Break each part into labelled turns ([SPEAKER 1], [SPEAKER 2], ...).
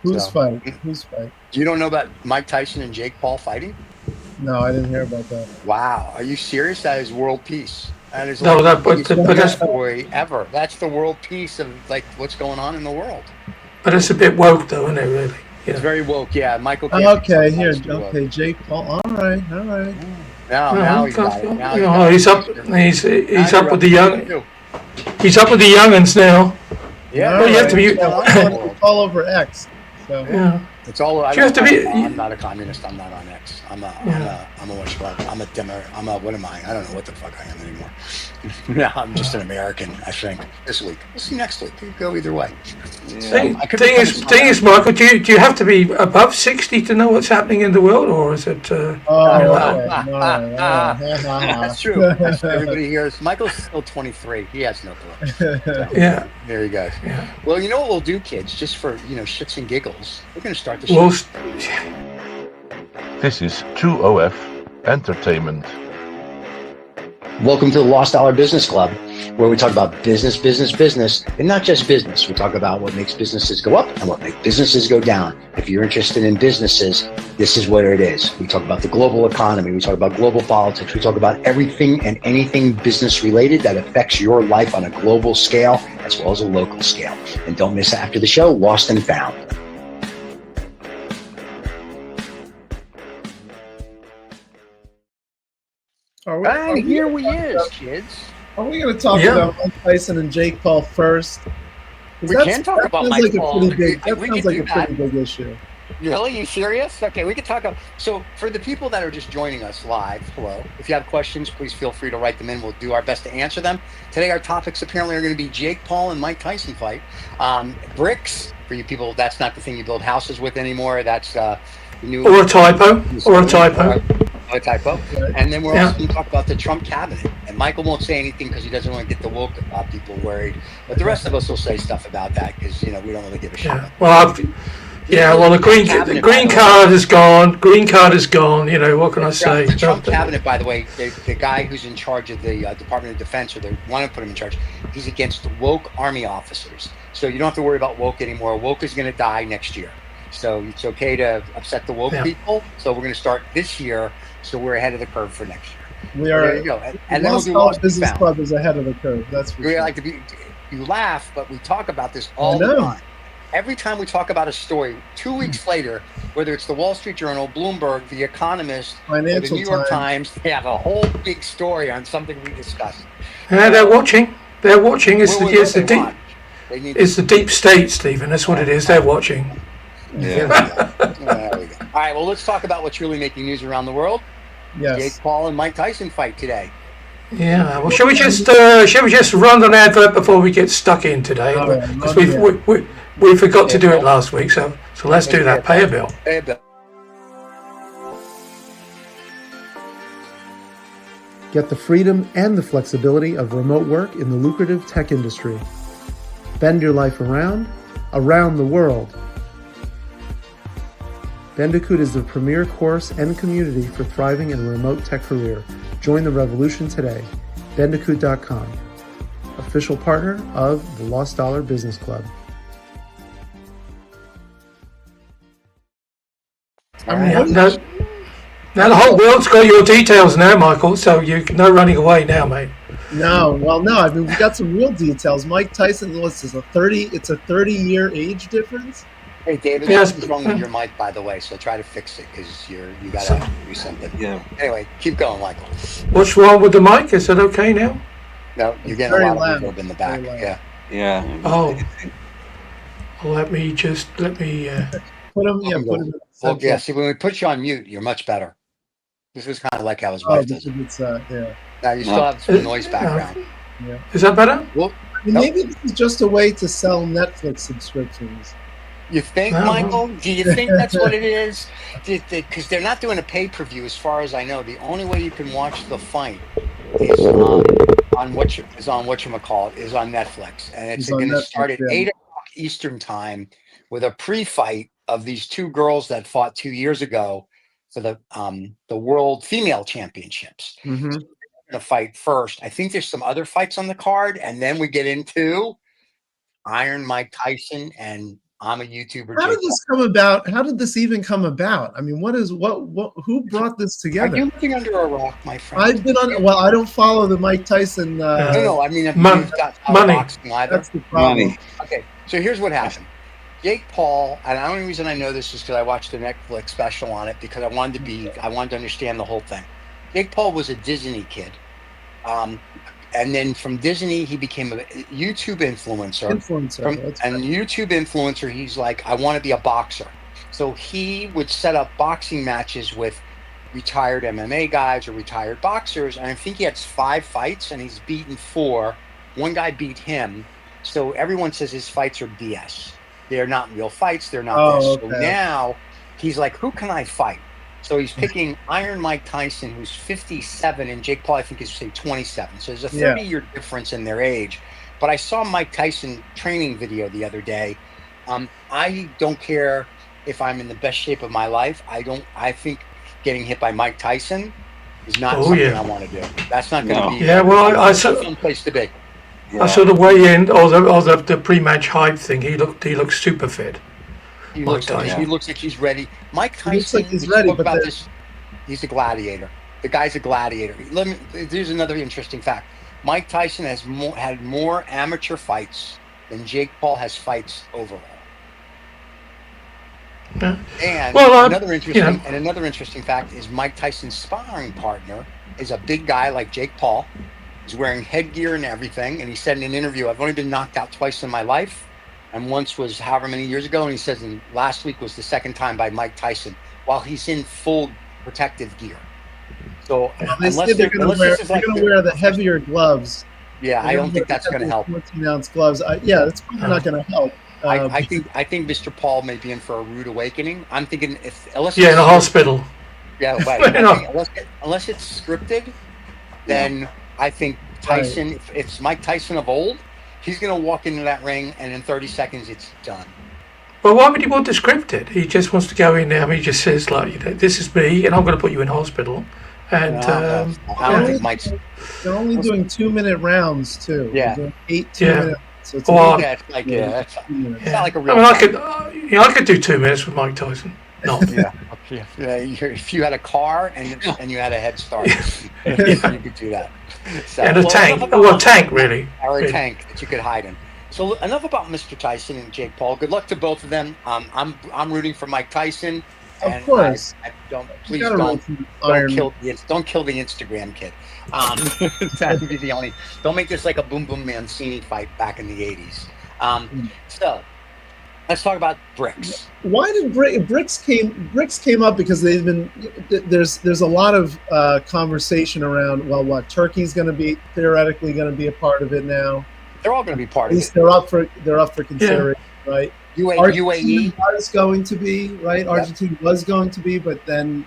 [SPEAKER 1] Who's
[SPEAKER 2] So,
[SPEAKER 1] fight? Who's fight?
[SPEAKER 2] you don't know about Mike Tyson and Jake Paul fighting?
[SPEAKER 1] No, I didn't hear about that.
[SPEAKER 2] Wow, are you serious? That is world peace. That is
[SPEAKER 3] No,
[SPEAKER 2] like the
[SPEAKER 3] that
[SPEAKER 2] biggest
[SPEAKER 3] but
[SPEAKER 2] news
[SPEAKER 3] that's
[SPEAKER 2] story ever. That's the world peace of like what's going on in the world.
[SPEAKER 3] a bit woke though, isn't it? Really?
[SPEAKER 2] It's very woke. Yeah, Michael can't be
[SPEAKER 1] Okay, here.
[SPEAKER 2] sometimes too woke.
[SPEAKER 1] Okay, Jake Paul. All right, all right.
[SPEAKER 2] Now he's got it. Now
[SPEAKER 3] You
[SPEAKER 2] he's
[SPEAKER 3] know,
[SPEAKER 2] got it.
[SPEAKER 3] he's up.
[SPEAKER 2] Now
[SPEAKER 3] He's
[SPEAKER 2] you're
[SPEAKER 3] up with
[SPEAKER 2] up
[SPEAKER 3] the
[SPEAKER 2] to
[SPEAKER 3] young.
[SPEAKER 2] you.
[SPEAKER 3] He's up with the youngins now.
[SPEAKER 2] Yeah,
[SPEAKER 1] All
[SPEAKER 3] you have
[SPEAKER 1] right.
[SPEAKER 3] to be-
[SPEAKER 2] what's going on in the world?
[SPEAKER 1] It's all over X. So
[SPEAKER 3] Yeah.
[SPEAKER 2] It's all.
[SPEAKER 3] You have to be.
[SPEAKER 2] I'm not a communist. I'm not on X. I'm a demo. I'm a. What am I? I don't know what the fuck I am anymore. No, I'm just an American. I think this week. We'll see next week. It could go either way.
[SPEAKER 3] Thing is, Michael, do you have to be above 60 to know what's happening in the world, or is it?
[SPEAKER 1] okay.
[SPEAKER 2] That's true. Everybody here is Michael's still 23. He has no clue. So,
[SPEAKER 3] Yeah.
[SPEAKER 2] there he goes.
[SPEAKER 3] Yeah.
[SPEAKER 2] Well, you know what we'll do, kids? Just for shits and giggles, we're going to start the show.
[SPEAKER 3] Well,
[SPEAKER 4] This is True OF Entertainment.
[SPEAKER 2] Welcome to the Lost Dollar Business Club, where we talk about business, and not just business. We talk about what makes businesses go up and what makes businesses go down. If you're interested in businesses, this is where it is. We talk about the global economy. We talk about global politics. We talk about everything and anything business related that affects your life on a global scale as well as a local scale. And don't miss after the show, Lost and Found. Here we is, kids.
[SPEAKER 1] Are we going to talk about Mike Tyson and Jake Paul first?
[SPEAKER 2] We can talk about Mike Paul.
[SPEAKER 1] That sounds like a pretty big issue.
[SPEAKER 2] Really? You serious? Okay, we can talk about. So, for the people that are just joining us live, hello. If you have questions, please feel free to write them in. We'll do our best to answer them. Today, our topics apparently are going to be Jake Paul and Mike Tyson fight. BRICS, for you people, that's not the thing you build houses with anymore. That's new.
[SPEAKER 3] Or a typo.
[SPEAKER 2] A typo. And then we're also going to talk about the Trump cabinet. And Michael won't say anything because he doesn't want to get the woke people worried. But the rest of us will say stuff about that because, we don't really give a shit.
[SPEAKER 3] Well, the green card is gone. Green card is gone. What can I say?
[SPEAKER 2] The Trump cabinet, by the way, the guy who's in charge of the Department of Defense, or they want to put him in charge, he's against woke army officers. So you don't have to worry about woke anymore. Woke is going to die next year. So it's okay to upset the woke people. So we're going to start this year. So we're ahead of the curve for next year.
[SPEAKER 1] We are.
[SPEAKER 2] There you go. And then we'll do Lost
[SPEAKER 1] Business Club is ahead of the curve. That's for sure.
[SPEAKER 2] Like to be. You laugh, but we talk about this all the time. Every time we talk about a story, 2 weeks later, whether it's the Wall Street Journal, Bloomberg, the Economist, or the New York Times, they have a whole big story on something we discussed.
[SPEAKER 3] They're watching. It's the deep state, Stephen. That's what it is. They're watching.
[SPEAKER 2] Yeah. There we go. All right. Well, let's talk about what's really making news around the world.
[SPEAKER 1] Yes.
[SPEAKER 2] Jake Paul and Mike Tyson fight today.
[SPEAKER 3] Yeah. Well, shall we just run an advert before we get stuck in today? Because we forgot to do it last week, so let's do that. Pay a bill.
[SPEAKER 2] Pay a bill.
[SPEAKER 5] Get the freedom and the flexibility of remote work in the lucrative tech industry. Bend your life around the world. Bandicoot is the premier course and community for thriving in a remote tech career. Join the revolution today. Bandicoot.com, official partner of the Lost Dollar Business Club.
[SPEAKER 3] Now the whole world's got your details now, Michael. So you're no running away now, mate.
[SPEAKER 1] No. I mean, we got some real details. Mike Tyson, it's a 30-year age difference.
[SPEAKER 2] Hey, David, something's wrong with your mic, by the way, so try to fix it because you got to do something. Yeah. Anyway, keep going, Michael.
[SPEAKER 3] What's wrong with the mic? Is it okay now?
[SPEAKER 2] No, you're getting a lot of reverb in the back.
[SPEAKER 6] Yeah.
[SPEAKER 3] Oh. Well, let me
[SPEAKER 1] put him.
[SPEAKER 2] Well, see, when we put you on mute, you're much better. This is kind of like how his wife does it. Now you still have some noise background.
[SPEAKER 1] Yeah.
[SPEAKER 3] Is that better?
[SPEAKER 2] Well,
[SPEAKER 1] maybe this is just a way to sell Netflix subscriptions.
[SPEAKER 2] You think, Michael? Do you think that's what it is? Because they're not doing a pay-per-view, as far as I know. The only way you can watch the fight is on whatchamacallit, is on Netflix, and it's going to start at 8 o'clock Eastern time with a pre-fight of these two girls that fought 2 years ago for the World Female Championships.
[SPEAKER 1] Mm-hmm.
[SPEAKER 2] So they're going to fight first. I think there's some other fights on the card, and then we get into Iron Mike Tyson and I'm a YouTuber.
[SPEAKER 1] How
[SPEAKER 2] Jake
[SPEAKER 1] did this come about? How did this even come about? I mean, who brought this
[SPEAKER 2] Paul. Are
[SPEAKER 1] together?
[SPEAKER 2] you living under a rock, my friend?
[SPEAKER 1] I've been on. Well, I don't follow the Mike Tyson.
[SPEAKER 2] No. I mean, have
[SPEAKER 3] Mon-
[SPEAKER 2] you not
[SPEAKER 3] money.
[SPEAKER 2] boxing either?
[SPEAKER 1] That's the problem.
[SPEAKER 2] Okay, so here's what happened. Jake Paul, and the only reason I know this is because I watched the Netflix special on it because I wanted to understand the whole thing. Jake Paul was a Disney kid, and then from Disney he became a YouTube influencer. YouTube influencer, he's like, I want to be a boxer. So he would set up boxing matches with retired MMA guys or retired boxers, and I think he had 5 fights, and he's beaten 4. One guy beat him, so everyone says his fights are BS. They're not real fights. They're not this.
[SPEAKER 1] Okay.
[SPEAKER 2] So now he's like, who can I fight? So he's picking Iron Mike Tyson, who's 57, and Jake Paul, I think, is, say, 27. So there's a 30-year difference in their age. But I saw Mike Tyson training video the other day. I don't care if I'm in the best shape of my life. I think getting hit by Mike Tyson is not something I want to do. That's not going to be.
[SPEAKER 3] Yeah, well, I saw
[SPEAKER 2] a fun place to be.
[SPEAKER 3] I saw the weigh-in or the pre-match hype thing. He looked super fit.
[SPEAKER 2] He looks like he's ready. Mike Tyson.
[SPEAKER 1] He looks like he's ready, but
[SPEAKER 2] he's a gladiator. The guy's a gladiator. Here's another interesting fact. Mike Tyson has had more amateur fights than Jake Paul has fights overall.
[SPEAKER 3] Yeah.
[SPEAKER 2] And another interesting fact is Mike Tyson's sparring partner is a big guy like Jake Paul. He's wearing headgear and everything, and he said in an interview, I've only been knocked out twice in my life, and once was however many years ago, and he says last week was the second time by Mike Tyson, while he's in full protective gear. So
[SPEAKER 1] they're going to wear the heavier gloves.
[SPEAKER 2] Yeah, I don't think that's going to help.
[SPEAKER 1] 14-ounce gloves. That's probably not going to help.
[SPEAKER 2] I think Mr. Paul may be in for a rude awakening. I'm thinking in
[SPEAKER 3] a hospital.
[SPEAKER 2] Yeah, right. Unless it's scripted, then I think Tyson, if it's Mike Tyson of old, he's going to walk into that ring and in 30 seconds it's done.
[SPEAKER 3] Well, why would he want to script it? He just wants to go in there. I mean, he just says, like, this is me, and I'm going to put you in hospital. And
[SPEAKER 2] I don't think Mike's.
[SPEAKER 1] They're only doing 2-minute rounds too.
[SPEAKER 2] Yeah,
[SPEAKER 1] they're 8 2-minute. So it's
[SPEAKER 2] it's not like a real.
[SPEAKER 3] I could do 2 minutes with Mike Tyson. No.
[SPEAKER 2] If you had a car and you had a head start, you could do that. So,
[SPEAKER 3] and a tank, really.
[SPEAKER 2] Or a tank that you could hide in. So enough about Mr. Tyson and Jake Paul. Good luck to both of them. I'm rooting for Mike Tyson.
[SPEAKER 1] Of course.
[SPEAKER 2] Don't kill the Instagram kid. That would be the only. Don't make this like a Boom Boom Mancini fight back in the 80s. So let's talk about BRICS.
[SPEAKER 1] Why did BRICS came up? Because they've been there's a lot of conversation around. Well, what Turkey's going to be theoretically going to be a part of it now.
[SPEAKER 2] They're all going to be part of it. At least
[SPEAKER 1] they're up for consideration, right?
[SPEAKER 2] UAE
[SPEAKER 1] was going to be, right? Argentina was going to be, but then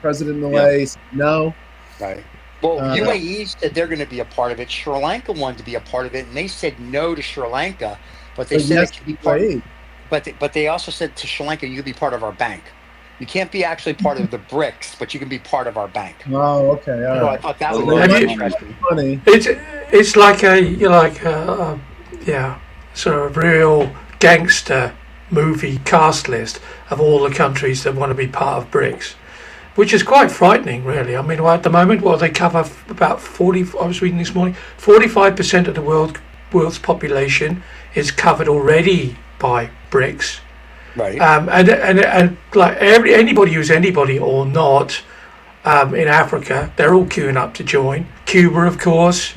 [SPEAKER 1] President Milei said no.
[SPEAKER 2] Right. Well, UAE said they're going to be a part of it. Sri Lanka wanted to be a part of it, and they said no to Sri Lanka, but they said it could be part. But they also said to Sri Lanka, you could be part of our bank. You can't be actually part of the BRICS, but you can be part of our bank.
[SPEAKER 1] Oh, okay. All right.
[SPEAKER 2] I thought that was really interesting.
[SPEAKER 1] Funny.
[SPEAKER 3] It's like sort of real gangster movie cast list of all the countries that want to be part of BRICS, which is quite frightening, really. I mean, at the moment, they cover about 40. I was reading this morning, 45% of the world's population is covered already by BRICS.
[SPEAKER 2] Right.
[SPEAKER 3] And like anybody who's anybody or not in Africa, they're all queuing up to join. Cuba, of course.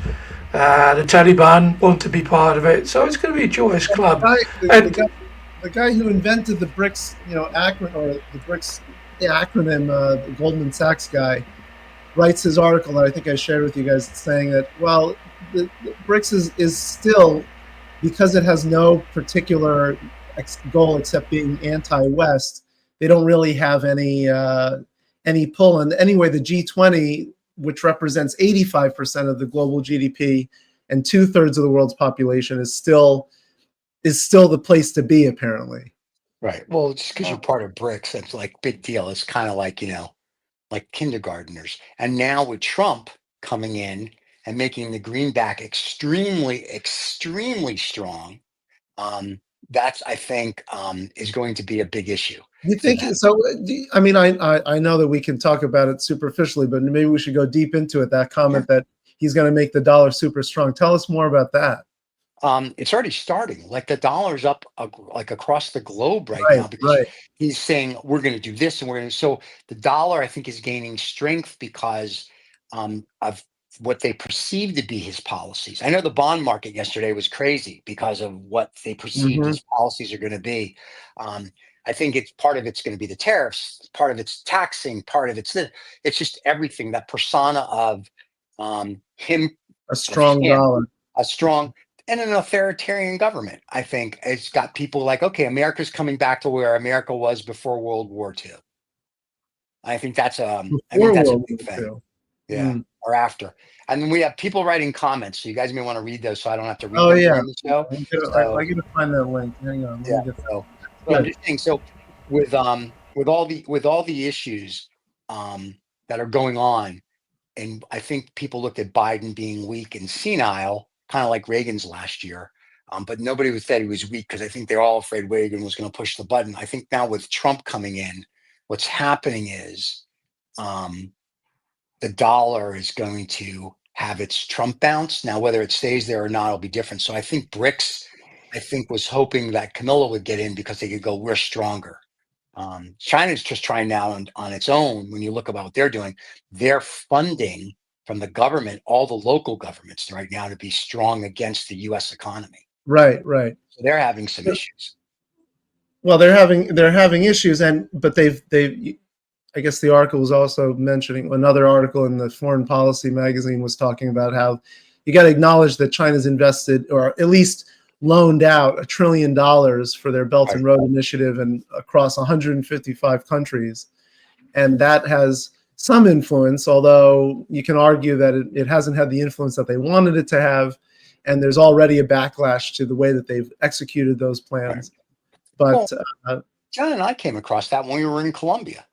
[SPEAKER 3] The Taliban want to be part of it, so it's going to be a joyous club.
[SPEAKER 1] The guy who invented the BRICS, the acronym, the Goldman Sachs guy, writes his article that I think I shared with you guys, saying that the BRICS is still, because it has no particular goal except being anti-West, they don't really have any pull. And anyway, the G20, which represents 85% of the global GDP and 2/3 of the world's population, is still the place to be, apparently.
[SPEAKER 2] Right. Well, just because you're part of BRICS, that's like big deal. It's kind of like, like kindergartners. And now with Trump coming in and making the greenback extremely, extremely strong, That's, I think, is going to be a big issue
[SPEAKER 1] You
[SPEAKER 2] for
[SPEAKER 1] think
[SPEAKER 2] them.
[SPEAKER 1] so? I mean, I know that we can talk about it superficially, but maybe we should go deep into it. That comment that he's going to make the dollar super strong. Tell us more about that.
[SPEAKER 2] It's already starting. Like the dollar's up like across the globe right
[SPEAKER 1] Right,
[SPEAKER 2] now because
[SPEAKER 1] right.
[SPEAKER 2] he's saying we're going to do this and we're going to. So the dollar, I think, is gaining strength because of what they perceive to be his policies. I know the bond market yesterday was crazy because of what they perceived
[SPEAKER 1] Hmm.
[SPEAKER 2] his policies are going to be. Um, I think it's part of it's going to be the tariffs, part of it's taxing, part of it's just everything. That persona of him,
[SPEAKER 1] A strong dollar.
[SPEAKER 2] a strong and an authoritarian government. I think it's got people like, okay, America's coming back to where America was before World War II. I think
[SPEAKER 1] Before
[SPEAKER 2] that's a
[SPEAKER 1] World
[SPEAKER 2] big
[SPEAKER 1] War
[SPEAKER 2] thing.
[SPEAKER 1] II.
[SPEAKER 2] Yeah,
[SPEAKER 1] Mm.
[SPEAKER 2] or after. And then we have people writing comments, so you guys may want to read those, so I don't have to read
[SPEAKER 1] Oh
[SPEAKER 2] them
[SPEAKER 1] yeah.
[SPEAKER 2] during the show.
[SPEAKER 1] I
[SPEAKER 2] So
[SPEAKER 1] gotta find that link. Hang on, let
[SPEAKER 2] yeah,
[SPEAKER 1] me get that.
[SPEAKER 2] so I'm
[SPEAKER 1] Good.
[SPEAKER 2] just saying. So with all the issues that are going on, and I think people looked at Biden being weak and senile, kind of like Reagan's last year. But nobody said he was weak because I think they're all afraid Reagan was going to push the button. I think now with Trump coming in, what's happening is um, the dollar is going to have its Trump bounce. Now, whether it stays there or not, it'll be different. So I think BRICS, I think, was hoping that Camilla would get in because they could go, we're stronger. China's just trying now on its own. When you look about what they're doing, they're funding from the government, all the local governments right now to be strong against the U.S. economy.
[SPEAKER 1] Right, right.
[SPEAKER 2] So they're having some issues.
[SPEAKER 1] Well, they're having issues, but they've. I guess the article was also mentioning another article in the Foreign Policy magazine was talking about how you got to acknowledge that China's invested or at least loaned out $1 trillion for their Belt
[SPEAKER 2] Right.
[SPEAKER 1] and Road Initiative and across 155 countries, and that has some influence. Although you can argue that it hasn't had the influence that they wanted it to have, and there's already a backlash to the way that they've executed those
[SPEAKER 2] Right.
[SPEAKER 1] plans. But
[SPEAKER 2] Well, John and I came across that when we were in Colombia.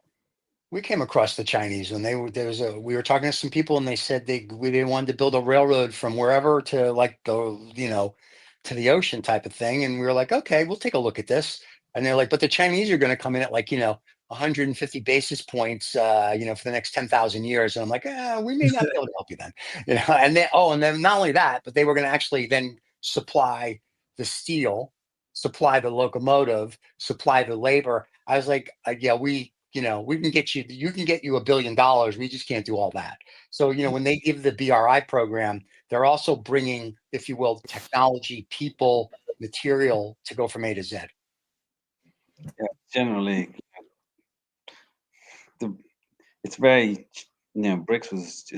[SPEAKER 2] We came across the Chinese when we were talking to some people and they said they wanted to build a railroad from wherever to like to the ocean type of thing. And we were like, okay, we'll take a look at this. And they're like, but the Chinese are going to come in at 150 basis points, for the next 10,000 years. And I'm like, we may not be able to help you then, and then not only that, but they were going to actually then supply the steel, supply the locomotive, supply the labor. I was like, yeah, we can get you can get you $1 billion. We just can't do all that. So, when they give the BRI program, they're also bringing, if you will, technology, people, material to go from A to Z.
[SPEAKER 6] Yeah, generally, the it's very BRICS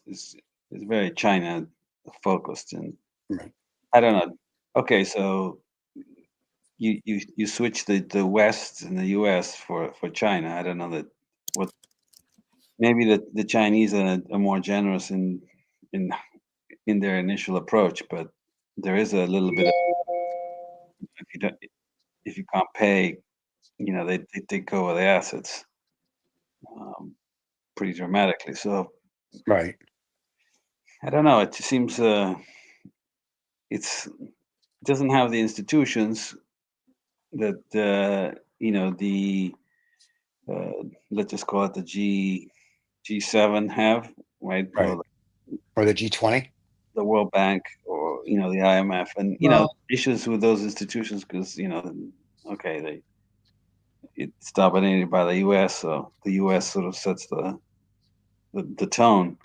[SPEAKER 6] is very China focused, and
[SPEAKER 2] Right.
[SPEAKER 6] I don't know. Okay, so you switch the West and the U.S. for China. I don't know that what maybe the Chinese are more generous in in their initial approach, but there is a little bit of if you don't if you can't pay, they take over the assets um, pretty dramatically. So
[SPEAKER 2] Right.
[SPEAKER 6] I don't know. It seems it doesn't have the institutions that the uh, let's just call it the G7 have, right?
[SPEAKER 2] Right.
[SPEAKER 6] Or
[SPEAKER 2] Or the G20.
[SPEAKER 6] the World Bank, or the IMF, and
[SPEAKER 1] well,
[SPEAKER 6] issues with those institutions because okay, it's dominated by the U.S., so the U.S. sort of sets the tone.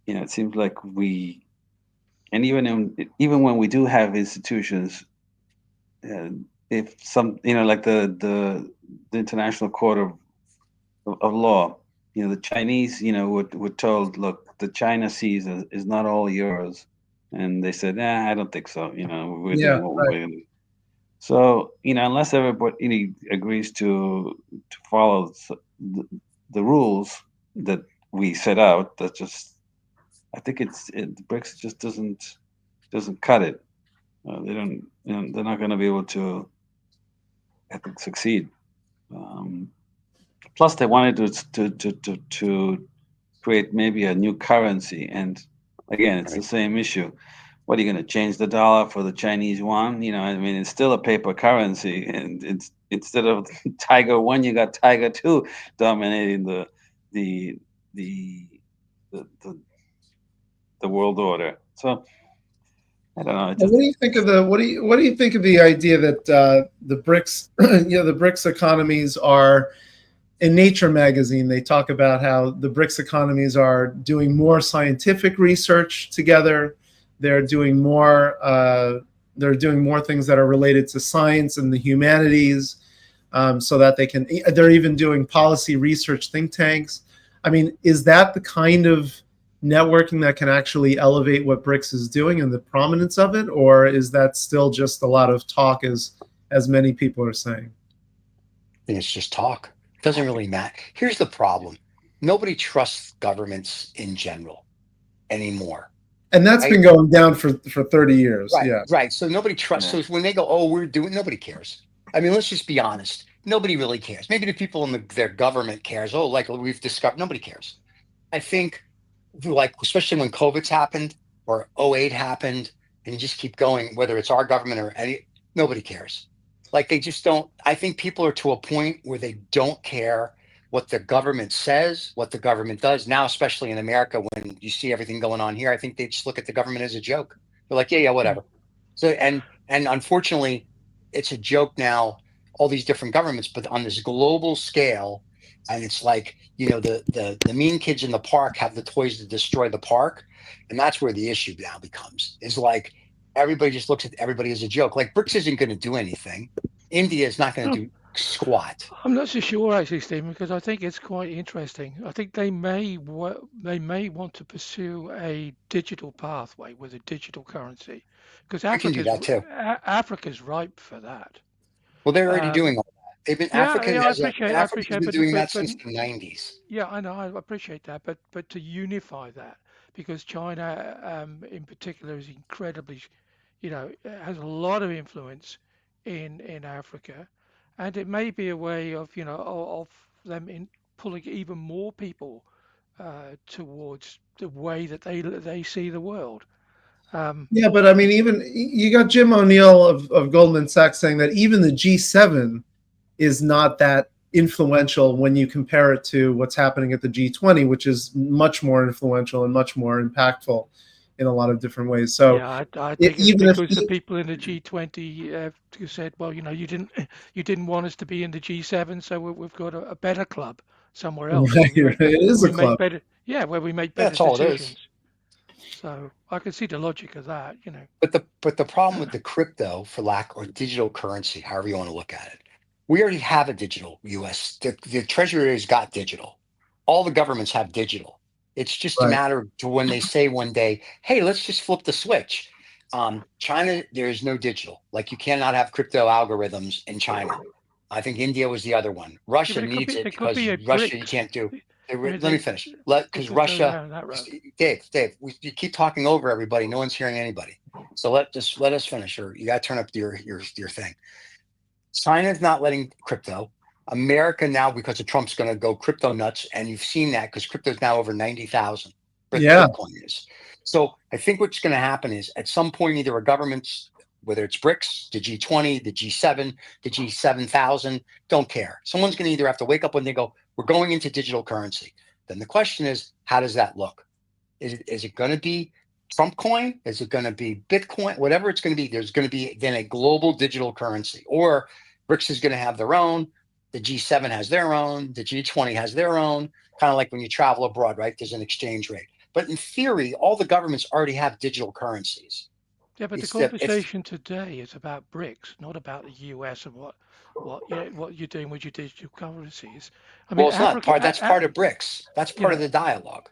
[SPEAKER 6] It seems like and even when we do have institutions, if some, like the International Court of Law, the Chinese, were told, look, the China seas is not all yours, and they said, I don't think so. We're
[SPEAKER 1] yeah,
[SPEAKER 6] doing what
[SPEAKER 1] right.
[SPEAKER 6] we're going to do. So, unless everybody agrees to follow the rules that we set out, that just I think the BRICS just doesn't cut it. They don't. They're not going to be able to, I think, succeed. Um, Plus, they wanted to create maybe a new currency, and again, it's the same issue. what are you going to change the dollar for the Chinese yuan? I mean, it's still a paper currency, and it's instead of Tiger One, you got Tiger Two dominating the the the, the, the world order. So I don't know. It
[SPEAKER 1] Well,
[SPEAKER 6] just
[SPEAKER 1] what do you think of the what do you think of the idea that the BRICS, the BRICS economies are in Nature magazine? They talk about how the BRICS economies are doing more scientific research together. They're doing more. They're doing more things that are related to science and the humanities, so that they can. They're even doing policy research think tanks. I mean, is that the kind of networking that can actually elevate what BRICS is doing and the prominence of it, or is that still just a lot of talk, as many people are saying?
[SPEAKER 2] I think it's just talk. It doesn't really matter. Here's the problem. Nobody trusts governments in general anymore.
[SPEAKER 1] And that's
[SPEAKER 2] Right?
[SPEAKER 1] been going down for 30 years.
[SPEAKER 2] Right,
[SPEAKER 1] Yeah.
[SPEAKER 2] right. So nobody trusts.
[SPEAKER 6] yeah.
[SPEAKER 2] So when they go, oh, we're doing, nobody cares. I mean, let's just be honest. Nobody really cares. Maybe the people in their government cares. Oh, like we've discovered, nobody cares. I think, like, especially when COVID's happened or '08 happened, and you just keep going, whether it's our government or any, nobody cares. Like, they just don't. I think people are to a point where they don't care what the government says, what the government does. Now, especially in America, when you see everything going on here, I think they just look at the government as a joke. They're like, yeah, yeah, whatever. So, and unfortunately, it's a joke now, all these different governments, but on this global scale, and it's like, the mean kids in the park have the toys to destroy the park, and that's where the issue now becomes. Is like everybody just looks at everybody as a joke. Like BRICS isn't going to do anything. India is not going to do squat.
[SPEAKER 3] I'm not so sure actually, Stephen, because I think it's quite interesting. I think they may want to pursue a digital pathway with a digital currency, because
[SPEAKER 2] We can do that too.
[SPEAKER 3] Africa's ripe for that.
[SPEAKER 2] Well, they're already
[SPEAKER 3] Um,
[SPEAKER 2] doing all that. They've been
[SPEAKER 3] yeah, yeah, I
[SPEAKER 2] Africa's
[SPEAKER 3] appreciate,
[SPEAKER 2] been doing that
[SPEAKER 3] but
[SPEAKER 2] since the '90s.
[SPEAKER 3] yeah, I know, I appreciate that, but to unify that, because China, in particular, is incredibly, has a lot of influence in Africa, and it may be a way of, of them in pulling even more people towards the way that they see the world.
[SPEAKER 1] Yeah, but I mean, even you got Jim O'Neill of Goldman Sachs saying that even the G7 is not that influential when you compare it to what's happening at the G20, which is much more influential and much more impactful in a lot of different ways. So
[SPEAKER 3] Yeah, I think it's
[SPEAKER 1] even if
[SPEAKER 3] because the people in the G20 who said, well, you didn't want us to be in the G7, so we've got a better club somewhere else
[SPEAKER 1] right, it
[SPEAKER 3] where
[SPEAKER 1] is a
[SPEAKER 3] we make
[SPEAKER 1] club.
[SPEAKER 3] better, yeah, where we make
[SPEAKER 2] Yeah,
[SPEAKER 3] better
[SPEAKER 2] that's all it is.
[SPEAKER 3] decisions. So I can see the logic of that.
[SPEAKER 2] But the problem with the crypto, for lack, or digital currency, however you want to look at it, we already have a digital US. The Treasury has got digital. All the governments have digital. It's just a
[SPEAKER 1] Right.
[SPEAKER 2] matter to when they say one day, hey, let's just flip the switch. China, there is no digital. Like, you cannot have crypto algorithms in China. I think India was the other one.
[SPEAKER 3] Yeah,
[SPEAKER 2] Russia
[SPEAKER 3] but
[SPEAKER 2] needs it
[SPEAKER 3] there could
[SPEAKER 2] because
[SPEAKER 3] be a
[SPEAKER 2] Russia, you
[SPEAKER 3] BRICS.
[SPEAKER 2] can't do.
[SPEAKER 3] I mean,
[SPEAKER 2] Let me finish.
[SPEAKER 3] they
[SPEAKER 2] Because
[SPEAKER 3] could go
[SPEAKER 2] Russia,
[SPEAKER 3] down that road.
[SPEAKER 2] Dave, you keep talking over everybody. No one's hearing anybody. So let us finish. Or you got to turn up your thing. China's not letting crypto. America now, because of Trump's going to go crypto nuts, and you've seen that because crypto is now over 90,000.
[SPEAKER 1] Yeah.
[SPEAKER 2] Bitcoin is. So I think what's going to happen is at some point, either a government's, whether it's BRICS, the G20, the G7, the G7000, don't care. Someone's going to either have to wake up when they go, we're going into digital currency. Then the question is, how does that look? Is it going to be Trump coin? Is it going to be Bitcoin? Whatever it's going to be, there's going to be then a global digital currency. Or BRICS is going to have their own. The G7 has their own. The G20 has their own. Kind of like when you travel abroad, right? There's an exchange rate. But in theory, all the governments already have digital currencies.
[SPEAKER 3] Yeah, but the
[SPEAKER 2] It's
[SPEAKER 3] conversation today is about BRICS, not about the US and what you're doing with your digital currencies. I mean,
[SPEAKER 2] well, it's not part. That's part of BRICS. That's
[SPEAKER 3] you
[SPEAKER 2] part of
[SPEAKER 3] know,
[SPEAKER 2] the dialogue.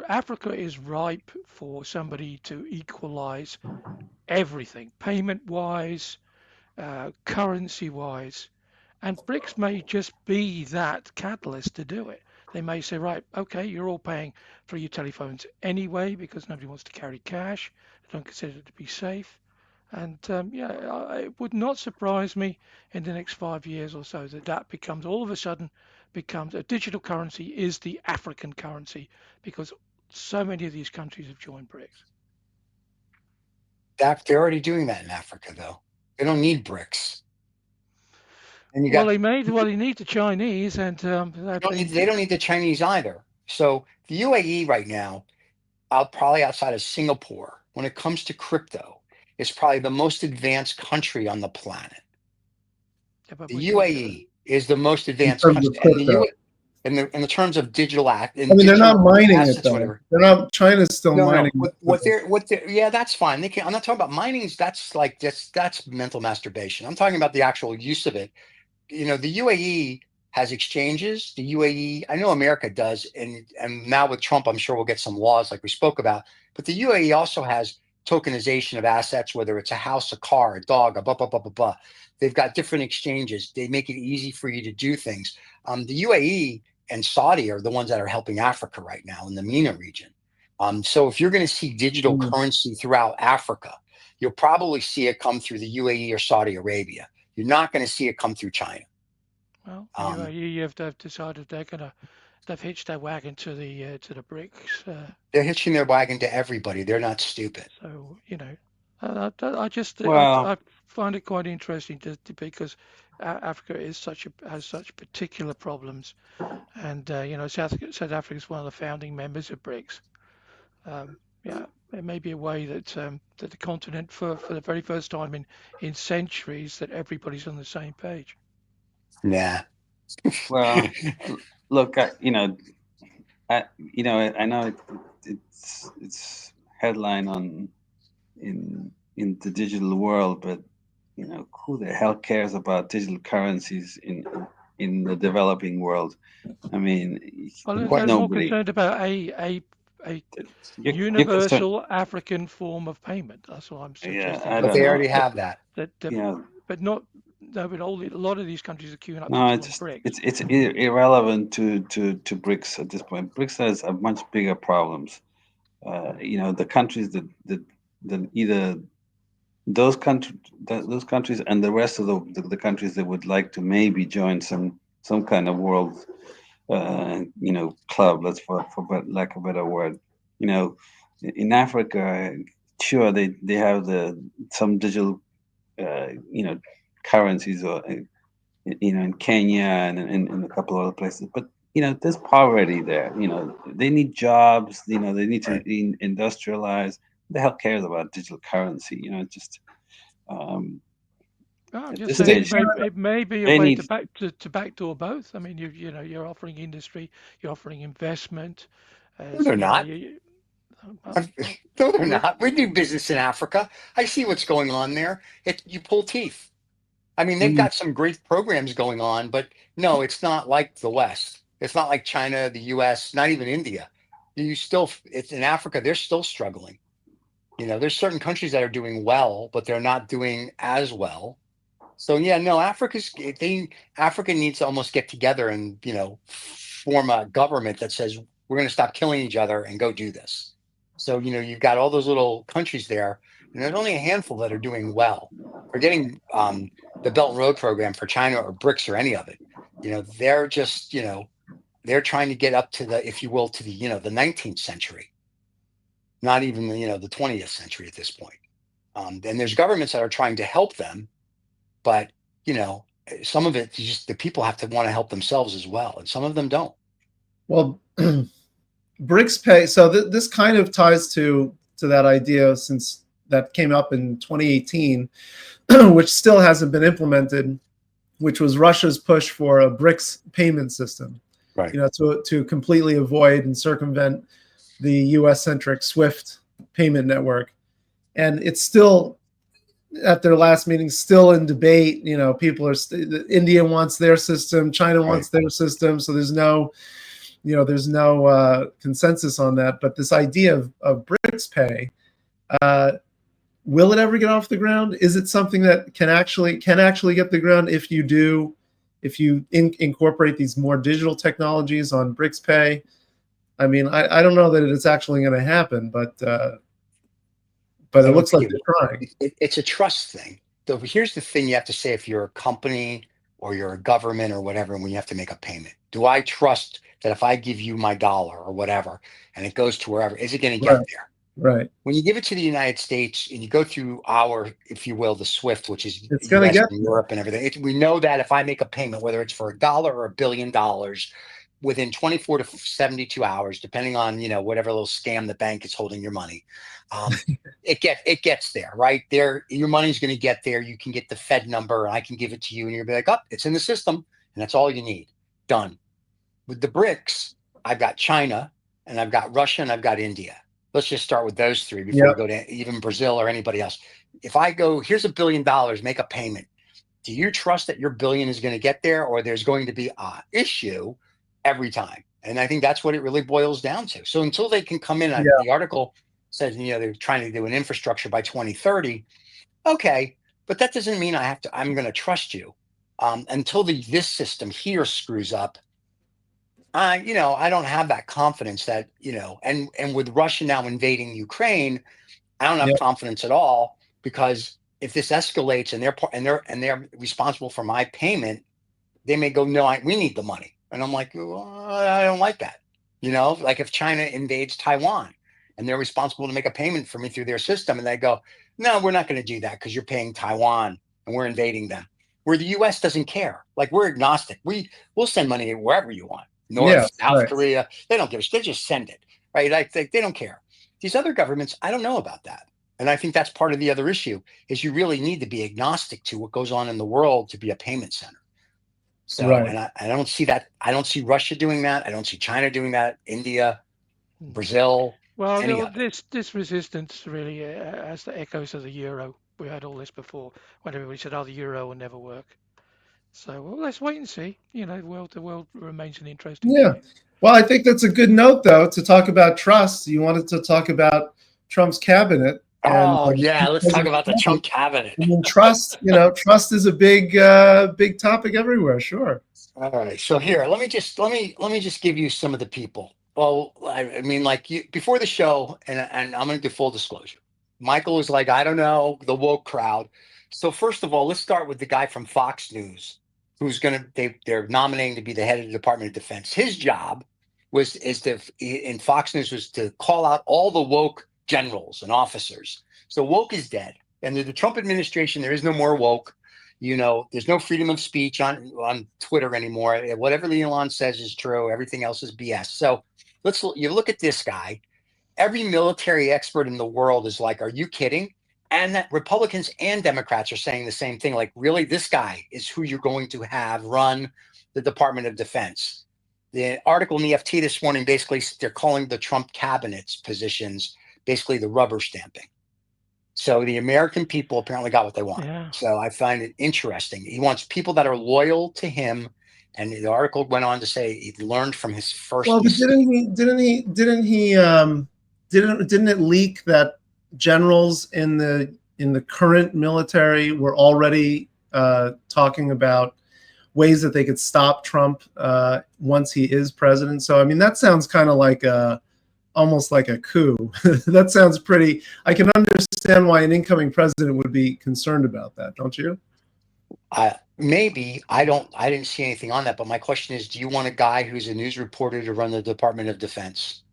[SPEAKER 3] Africa is ripe for somebody to equalize everything, payment-wise, currency-wise, and BRICS may just be that catalyst to do it. They may say, right, okay, you're all paying for your telephones anyway because nobody wants to carry cash. They don't consider it to be safe. And it would not surprise me in the next 5 years or so that becomes all of a sudden becomes a digital currency is the African currency because so many of these countries have joined BRICS.
[SPEAKER 2] They're already doing that in Africa, though. They don't need BRICS. And you
[SPEAKER 7] Well,
[SPEAKER 2] got
[SPEAKER 7] they need the Chinese, and
[SPEAKER 2] they don't need the Chinese either. So the UAE right now, probably outside of Singapore, when it comes to crypto, is probably the most advanced country on the planet.
[SPEAKER 7] yeah, but
[SPEAKER 2] The
[SPEAKER 7] we talk,
[SPEAKER 2] UAE is the most
[SPEAKER 1] in
[SPEAKER 2] advanced
[SPEAKER 1] terms
[SPEAKER 2] country,
[SPEAKER 1] of
[SPEAKER 2] and the
[SPEAKER 1] crypto.
[SPEAKER 2] in the terms of digital
[SPEAKER 1] I mean, they're not
[SPEAKER 2] digital
[SPEAKER 1] mining it
[SPEAKER 2] assets,
[SPEAKER 1] though.
[SPEAKER 2] whatever.
[SPEAKER 1] They're not. China's still
[SPEAKER 2] No,
[SPEAKER 1] mining.
[SPEAKER 2] what they yeah, that's fine. They can. I'm not talking about mining. That's mental masturbation. I'm talking about the actual use of it. The UAE has exchanges. The UAE, I know America does, and now with Trump, I'm sure we'll get some laws like we spoke about. But the UAE also has tokenization of assets, whether it's a house, a car, a dog, a blah blah blah blah blah. They've got different exchanges. They make it easy for you to do things. The UAE and Saudi are the ones that are helping Africa right now in the MENA region. So if you're going to see digital currency throughout Africa, you'll probably see it come through the UAE or Saudi Arabia. You're not going to see it come through China.
[SPEAKER 7] well, the UAE have decided they've hitched their wagon to the BRICS.
[SPEAKER 2] They're hitching their wagon to everybody. They're not stupid.
[SPEAKER 7] So I just
[SPEAKER 6] Well,
[SPEAKER 7] I find it quite interesting because Africa has such particular problems, and South Africa is one of the founding members of BRICS. Yeah, it may be a way that that the continent, for the very first time in centuries, that everybody's on the same page.
[SPEAKER 2] Nah.
[SPEAKER 6] well, look, I know it's headline in the digital world, but who the hell cares about digital currencies in the developing world? I mean,
[SPEAKER 7] Well, they're more
[SPEAKER 6] nobody.
[SPEAKER 7] concerned about a
[SPEAKER 6] You're concerned.
[SPEAKER 7] universal African form of payment. That's what I'm
[SPEAKER 6] Yeah,
[SPEAKER 7] suggesting.
[SPEAKER 6] I
[SPEAKER 2] But
[SPEAKER 6] don't
[SPEAKER 2] they
[SPEAKER 6] know.
[SPEAKER 2] already have that.
[SPEAKER 7] But not. No, but a lot of these countries are queuing up
[SPEAKER 6] No,
[SPEAKER 7] to
[SPEAKER 6] it's
[SPEAKER 7] join
[SPEAKER 6] just
[SPEAKER 7] BRICS.
[SPEAKER 6] it's irrelevant to BRICS at this point. BRICS has a much bigger problems. The countries that either those countries and the rest of the countries that would like to maybe join some kind of world club, let's for lack of a better word. In Africa, sure they have some digital currencies, or in Kenya and in a couple of other places, but there's poverty there. They need jobs. They need to industrialize. Who the hell cares about digital currency? Just
[SPEAKER 7] I'm
[SPEAKER 6] at
[SPEAKER 7] just
[SPEAKER 6] this
[SPEAKER 7] saying
[SPEAKER 6] stage,
[SPEAKER 7] it may be a
[SPEAKER 6] they
[SPEAKER 7] way
[SPEAKER 6] need.
[SPEAKER 7] to backdoor both. I mean, you're offering industry, you're offering investment,
[SPEAKER 2] No, they're not.
[SPEAKER 7] well,
[SPEAKER 2] No, they're not. We do business in Africa. I see what's going on there. You pull teeth. I mean, they've got some great programs going on, but no, it's not like the West. It's not like China, the US, not even India. It's in Africa, they're still struggling. There's certain countries that are doing well, but they're not doing as well. So yeah, no, Africa needs to almost get together and, form a government that says we're going to stop killing each other and go do this. So, you've got all those little countries there, and there's only a handful that are doing well. Forgetting the Belt and Road program for China or BRICS or any of it. They're just, they're trying to get up to if you will, to the 19th century, not even the 20th century at this point. And there's governments that are trying to help them, but some of it just the people have to want to help themselves as well, and some of them don't.
[SPEAKER 1] Well, BRICS pay. So this kind of ties to that idea, since that came up in 2018, which still hasn't been implemented, which was Russia's push for a BRICS payment system,
[SPEAKER 2] Right.
[SPEAKER 1] To completely avoid and circumvent the US-centric SWIFT payment network. And it's still, at their last meeting, still in debate. People are India wants their system, China wants their system, so there's no consensus on that. But this idea of BRICS pay, will it ever get off the ground? Is it something that can actually get the ground if you incorporate these more digital technologies on BRICS pay? I mean, I don't know that it's actually going to happen, but it looks like they're trying.
[SPEAKER 2] It's a trust thing. So here's the thing you have to say if you're a company or you're a government or whatever, when you have to make a payment. Do I trust that if I give you my dollar or whatever, and it goes to wherever, is it going to get there?
[SPEAKER 1] Right.
[SPEAKER 2] When you give it to the United States and you go through our, if you will, the SWIFT, which is
[SPEAKER 1] It's going to
[SPEAKER 2] US
[SPEAKER 1] get
[SPEAKER 2] and Europe and everything, we know that if I make a payment, whether it's for $1 or $1 billion, within 24 to 72 hours, depending on, whatever little scam the bank is holding your money, it gets there, right? There, your money's going to get there. You can get the Fed number, and I can give it to you, and you'll be like, oh, it's in the system, and that's all you need. Done. With the BRICS, I've got China, and I've got Russia, and I've got India. Let's just start with those three before we go to even Brazil or anybody else. If I go, here's $1 billion, make a payment. Do you trust that your billion is going to get there, or there's going to be an issue every time? And I think that's what it really boils down to. So until they can come in, the article says, they're trying to do an infrastructure by 2030. Okay, but that doesn't mean I'm going to trust you until this system here screws up. I don't have that confidence that, and with Russia now invading Ukraine, I don't have confidence at all, because if this escalates and they're responsible for my payment, they may go, no, we need the money. And I'm like, well, I don't like that. Like if China invades Taiwan and they're responsible to make a payment for me through their system, and they go, no, we're not going to do that because you're paying Taiwan and we're invading them. Where the US doesn't care. Like, we're agnostic. We'll send money wherever you want. North, South Korea, they don't give a shit. They just send it, right? Like they don't care. These other governments, I don't know about that. And I think that's part of the other issue, is you really need to be agnostic to what goes on in the world to be a payment center. So, and I don't see that. I don't see Russia doing that. I don't see China doing that. India, Brazil.
[SPEAKER 7] Well, this resistance really has the echoes of the euro. We had all this before, when everybody said, "Oh, the euro will never work." So, well, let's wait and see. The world remains an interesting thing.
[SPEAKER 1] Well, I think that's a good note, though, to talk about trust. You wanted to talk about Trump's cabinet.
[SPEAKER 2] Let's talk about the Trump cabinet.
[SPEAKER 1] I mean, trust. Trust is a big topic everywhere. Sure.
[SPEAKER 2] All right. So here, let me just give you some of the people. Well, I mean, like before the show, and I'm going to do full disclosure. Michael was like, I don't know, the woke crowd. So first of all, let's start with the guy from Fox News, who's they're nominating to be the head of the Department of Defense. His job in Fox News was to call out all the woke generals and officers. So woke is dead. And the Trump administration, there is no more woke. There's no freedom of speech on Twitter anymore. Whatever Elon says is true. Everything else is BS. So you look at this guy. Every military expert in the world is like, are you kidding? And that Republicans and Democrats are saying the same thing. Like, really, this guy is who you're going to have run the Department of Defense. The article in the FT this morning, basically, they're calling the Trump cabinet's positions basically the rubber stamping. So the American people apparently got what they want.
[SPEAKER 7] Yeah.
[SPEAKER 2] So I find it interesting. He wants people that are loyal to him. And the article went on to say he learned from his first.
[SPEAKER 1] Well, but didn't it leak that generals in the current military were already talking about ways that they could stop Trump once he is president? So I mean, that sounds kind of like almost like a coup. That sounds pretty. I can understand why an incoming president would be concerned about that, don't you?
[SPEAKER 2] Maybe. I didn't see anything on that, but my question is, do you want a guy who's a news reporter to run the Department of Defense?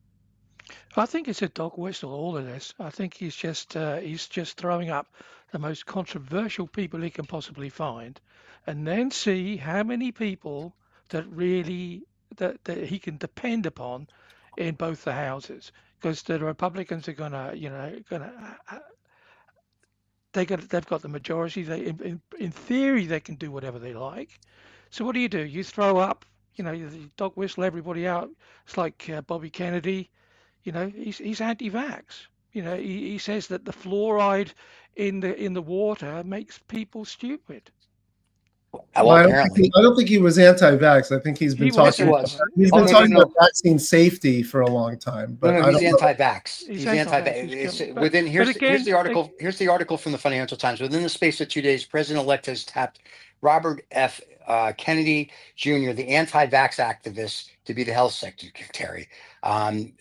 [SPEAKER 7] I think it's a dog whistle, all of this. I think he's just throwing up the most controversial people he can possibly find, and then see how many people that really that he can depend upon in both the houses. Because the Republicans are they've got the majority. In theory, they can do whatever they like. So what do? You throw up, you dog whistle everybody out. It's like Bobby Kennedy. He's anti-vax. He says that the fluoride in the water makes people stupid.
[SPEAKER 2] Well,
[SPEAKER 1] I don't think he was anti-vax. I think he's been talking about vaccine safety for a long time. But
[SPEAKER 2] he's anti-vax. He's anti-vax. Here's the article. Here's the article from the Financial Times. Within the space of 2 days, President-elect has tapped Robert F. Kennedy Jr., the anti-vax activist, to be the health secretary.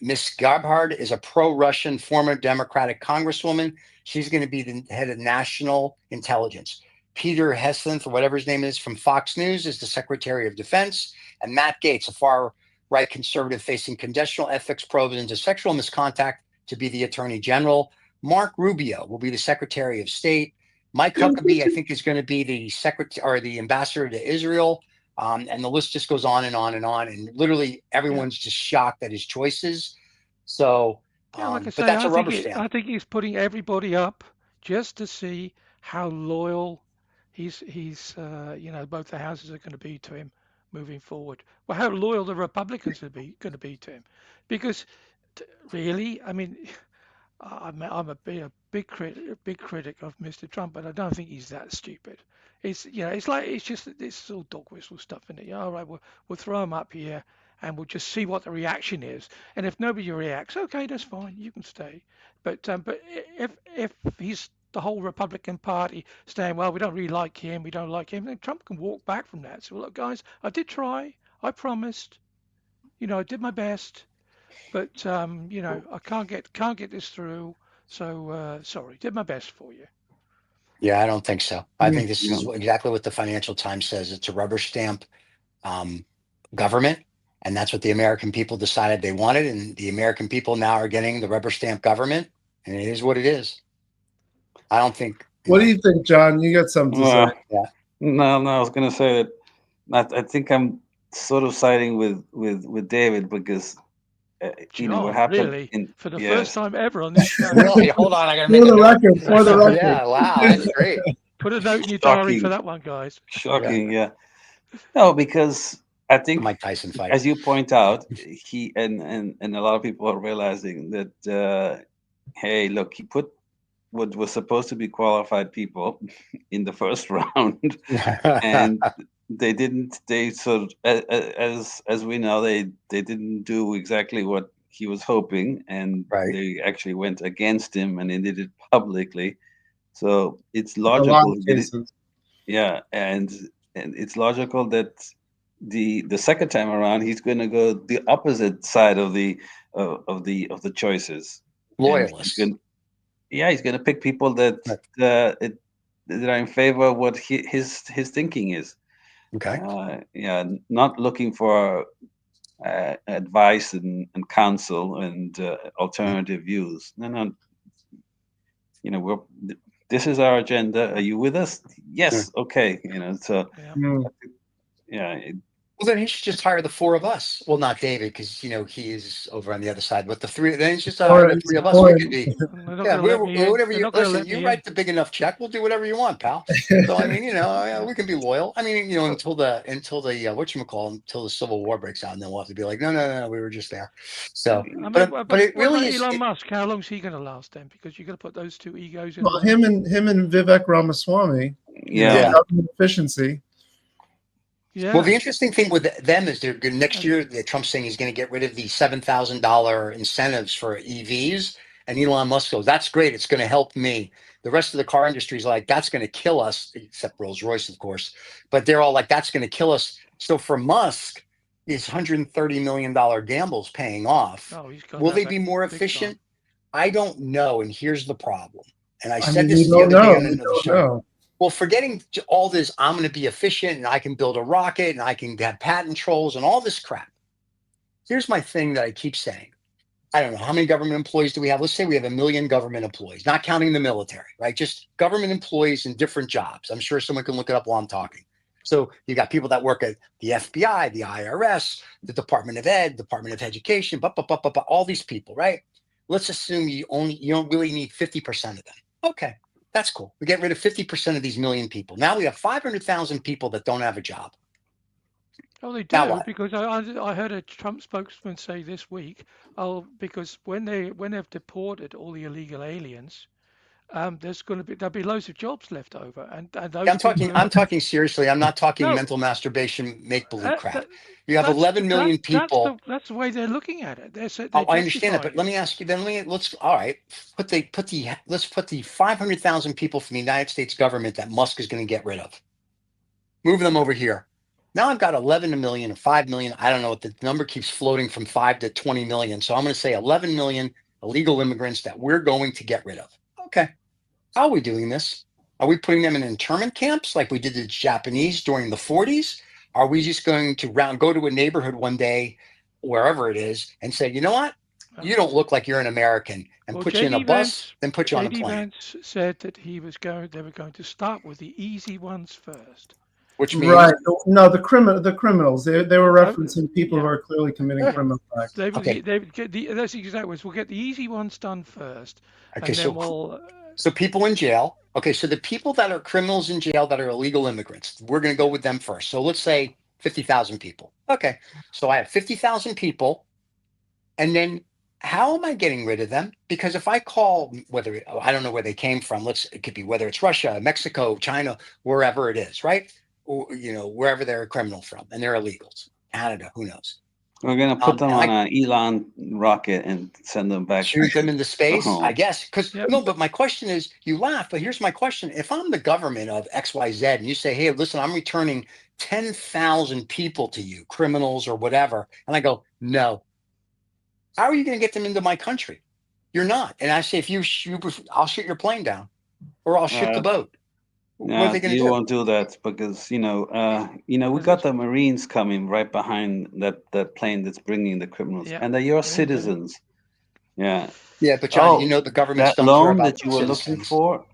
[SPEAKER 2] Miss Gabhard is a pro-Russian former Democratic congresswoman. She's going to be the head of national intelligence. Peter Heslin, or whatever his name is, from Fox News, is the Secretary of Defense. And Matt Gaetz, a far-right conservative facing congressional ethics probes into sexual misconduct to be the Attorney General. Mark Rubio will be the Secretary of State. Mike Huckabee, I think, is going to be the secretary or the ambassador to Israel. And the list just goes on and on and on. And literally everyone's just shocked at his choices. So,
[SPEAKER 7] like I
[SPEAKER 2] but
[SPEAKER 7] say,
[SPEAKER 2] that's a rubber stamp.
[SPEAKER 7] I think he's putting everybody up just to see how loyal both the houses are going to be to him moving forward. Well, how loyal the Republicans are going to be to him, because really, I mean, I'm a big critic of Mr. Trump, but I don't think he's that stupid. It's all dog whistle stuff, isn't it? Yeah, all right, we'll throw him up here and we'll just see what the reaction is. And if nobody reacts, okay, that's fine, you can stay. But if he's the whole Republican Party saying, well, we don't really like him, then Trump can walk back from that. So, look, guys, I did try, I promised, I did my best. But I can't get this through. So sorry, did my best for you.
[SPEAKER 2] Yeah, I don't think so. I think this is exactly what the Financial Times says. It's a rubber stamp government, and that's what the American people decided they wanted, and the American people now are getting the rubber stamp government, and it is what it is. I don't think.
[SPEAKER 1] What do you think, John? You got something to say?
[SPEAKER 6] Yeah. No, I was going to say that I think I'm sort of siding with David, because what happened
[SPEAKER 7] really? For the
[SPEAKER 6] yes.
[SPEAKER 7] first time ever on this show.
[SPEAKER 2] Really? Hold on, I got to make
[SPEAKER 1] for the record.
[SPEAKER 2] Yeah, wow, that's great.
[SPEAKER 7] Put a note in your diary for that one, guys.
[SPEAKER 6] Shocking, yeah. No, because I think
[SPEAKER 2] Mike Tyson fight.
[SPEAKER 6] As you point out, he and a lot of people are realizing that hey, look, he put what was supposed to be qualified people in the first round, and they didn't. They sort of, as we know, they didn't do exactly what he was hoping, and they actually went against him, and they did it publicly. So it's logical. Yeah, and it's logical that the second time around he's going to go the opposite side of the choices.
[SPEAKER 2] Loyalists.
[SPEAKER 6] He's going to pick people that are in favor of what his thinking is.
[SPEAKER 2] Okay.
[SPEAKER 6] Not looking for advice and counsel and alternative views. No. This is our agenda. Are you with us? Yes. Okay. So.
[SPEAKER 2] Well, then he should just hire the four of us. Well, not David, because he is over on the other side. But the three, then it's just hire the three of us. We could be, whatever you listen. You write the big enough check, we'll do whatever you want, pal. So I mean, we can be loyal. I mean, until the whatchamacallit, until the Civil War breaks out, and then we'll have to be like, no, we were just there. So, but it really is.
[SPEAKER 7] Elon Musk, how long is he going to last then? Because you got to put those two egos in.
[SPEAKER 1] Well, him and Vivek Ramaswamy. Government efficiency.
[SPEAKER 2] Yeah. Well, the interesting thing with them is they're next year. Trump's saying he's going to get rid of the $7,000 incentives for EVs, and Elon Musk goes, "That's great. It's going to help me." The rest of the car industry is like, "That's going to kill us," except Rolls-Royce, of course. But they're all like, "That's going to kill us." So for Musk, his $130 million gamble's paying off. Will they be more efficient? I don't know. And here's the problem. And I said this the other day on another show. Well, forgetting all this, I'm going to be efficient and I can build a rocket and I can have patent trolls and all this crap. Here's my thing that I keep saying. I don't know how many government employees do we have. Let's say we have 1 million government employees, not counting the military, right? Just government employees in different jobs. I'm sure someone can look it up while I'm talking. So you got people that work at the FBI, the IRS, the Department of Ed, Department of Education, all these people, right? Let's assume you don't really need 50% of them. Okay. That's cool. We get rid of 50% of these million people. Now we have 500,000 people that don't have a job.
[SPEAKER 7] Oh, they do, because I heard a Trump spokesman say this week, because when they've deported all the illegal aliens, there'll be loads of jobs left over, and those
[SPEAKER 2] I'm talking seriously. I'm not talking mental masturbation, make believe crap. You have 11 million people.
[SPEAKER 7] That's the way they're looking at it.
[SPEAKER 2] I understand that, but let me ask you. Let's put the 500,000 people from the United States government that Musk is going to get rid of. Move them over here. Now I've got 11 million or 5 million. I don't know what the number keeps floating from 5 to 20 million. So I'm going to say 11 million illegal immigrants that we're going to get rid of. Okay. How are we doing this? Are we putting them in internment camps like we did the Japanese during the 40s? Are we just going to go to a neighborhood one day, wherever it is, and say, you know what? you don't look like you're an American, and
[SPEAKER 7] Well,
[SPEAKER 2] put you in a bus, then put you on a
[SPEAKER 7] JD
[SPEAKER 2] plane.
[SPEAKER 7] Vance said that they were going to start with the easy ones first.
[SPEAKER 2] Which means
[SPEAKER 1] Right. No, the criminals. They were referencing people who
[SPEAKER 7] Yeah.
[SPEAKER 1] are clearly committing criminal acts.
[SPEAKER 2] okay,
[SPEAKER 7] They get that's the exact words. We'll get the easy ones done first,
[SPEAKER 2] okay.
[SPEAKER 7] and then
[SPEAKER 2] So
[SPEAKER 7] we'll.
[SPEAKER 2] so people in jail. Okay, so the people that are criminals in jail that are illegal immigrants, we're going to go with them first. So let's say 50,000 people. Okay, so I have 50,000 people, and then how am I getting rid of them? Because if I call, whether I don't know where they came from, it could be whether it's Russia, Mexico, China, wherever it is, right? Or wherever they're a criminal from, and they're illegals. Canada, who knows?
[SPEAKER 6] We're gonna put them
[SPEAKER 2] And
[SPEAKER 6] on
[SPEAKER 2] I
[SPEAKER 6] an Elon rocket and send them back
[SPEAKER 2] shoot them into space, I
[SPEAKER 6] home.
[SPEAKER 2] guess. Because
[SPEAKER 7] Yep.
[SPEAKER 2] no, but my question is, you laugh, but here's my question: if I'm the government of XYZ, and you say, "Hey, listen, I'm returning 10,000 people to you, criminals or whatever," and I go, "No," how are you going to get them into my country? You're not. And I say, if you shoot, I'll shoot your plane down, or I'll shoot the boat. What are they going to
[SPEAKER 6] You
[SPEAKER 2] do?
[SPEAKER 6] won't do that because we got the Marines coming right behind that plane that's bringing the criminals,
[SPEAKER 7] Yeah.
[SPEAKER 6] and they're your
[SPEAKER 7] Yeah, they do.
[SPEAKER 6] citizens. Yeah.
[SPEAKER 2] Yeah, but Johnny, the governments
[SPEAKER 6] That
[SPEAKER 2] don't care
[SPEAKER 6] loan
[SPEAKER 2] about
[SPEAKER 6] that you were looking
[SPEAKER 2] citizens.
[SPEAKER 6] for,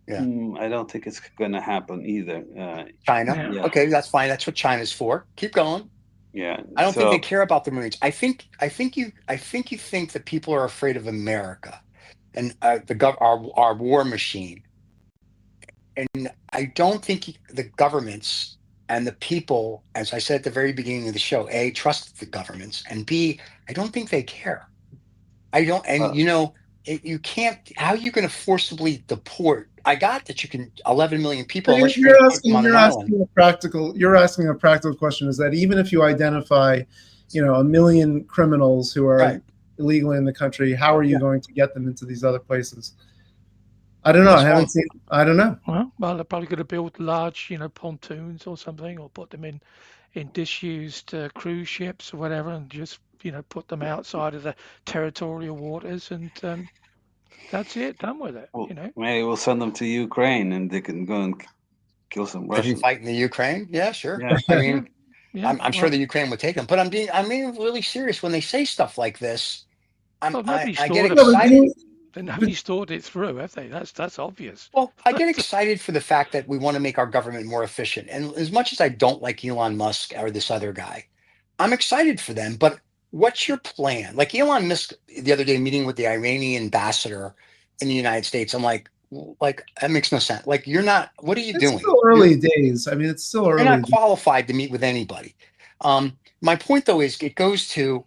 [SPEAKER 2] Yeah.
[SPEAKER 6] I don't think it's going to happen either.
[SPEAKER 2] China.
[SPEAKER 6] Yeah.
[SPEAKER 2] Okay, that's fine. That's what China's for. Keep going.
[SPEAKER 6] Yeah.
[SPEAKER 2] I don't think they
[SPEAKER 6] So
[SPEAKER 2] care about the Marines. I think you think that people are afraid of America and our war machine. And I don't think the governments and the people, as I said at the very beginning of the show, A, trust the governments, and B, I don't think they care. I don't, and you can't. How are you going to forcibly deport? I got that you can 11 million people
[SPEAKER 1] So
[SPEAKER 2] unless you're going to put them on an
[SPEAKER 1] you're
[SPEAKER 2] island.
[SPEAKER 1] asking a practical question. Is that even if you identify, 1 million criminals who are
[SPEAKER 2] Right.
[SPEAKER 1] illegally in the country, how are you
[SPEAKER 2] Yeah.
[SPEAKER 1] going to get them into these other places? I don't know.
[SPEAKER 2] That's
[SPEAKER 1] I haven't
[SPEAKER 2] wrong.
[SPEAKER 1] seen. I don't know.
[SPEAKER 7] Well, they're probably going to build large, pontoons or something, or put them in disused cruise ships or whatever, and just put them outside of the territorial waters, and that's it, done with it.
[SPEAKER 6] maybe we'll send them to Ukraine and they can go and kill some
[SPEAKER 2] They can
[SPEAKER 6] Russians.
[SPEAKER 2] fight in the Ukraine. Yeah, sure.
[SPEAKER 6] Yeah.
[SPEAKER 2] I mean,
[SPEAKER 7] Yeah.
[SPEAKER 2] I'm sure the Ukraine would take them, but I'm being really serious when they say stuff like this.
[SPEAKER 7] Nobody's
[SPEAKER 2] I get
[SPEAKER 7] thought
[SPEAKER 2] excited.
[SPEAKER 7] Nobody's thought it through, have they? That's obvious.
[SPEAKER 2] Well, I get excited for the fact that we want to make our government more efficient. And as much as I don't like Elon Musk or this other guy, I'm excited for them. But what's your plan? Like Elon Musk the other day meeting with the Iranian ambassador in the United States. I'm like that makes no sense. Like you're not. What are you
[SPEAKER 1] It's
[SPEAKER 2] doing?
[SPEAKER 1] still early days. I mean, it's still early.
[SPEAKER 2] You're not qualified to meet with anybody. My point though is it goes to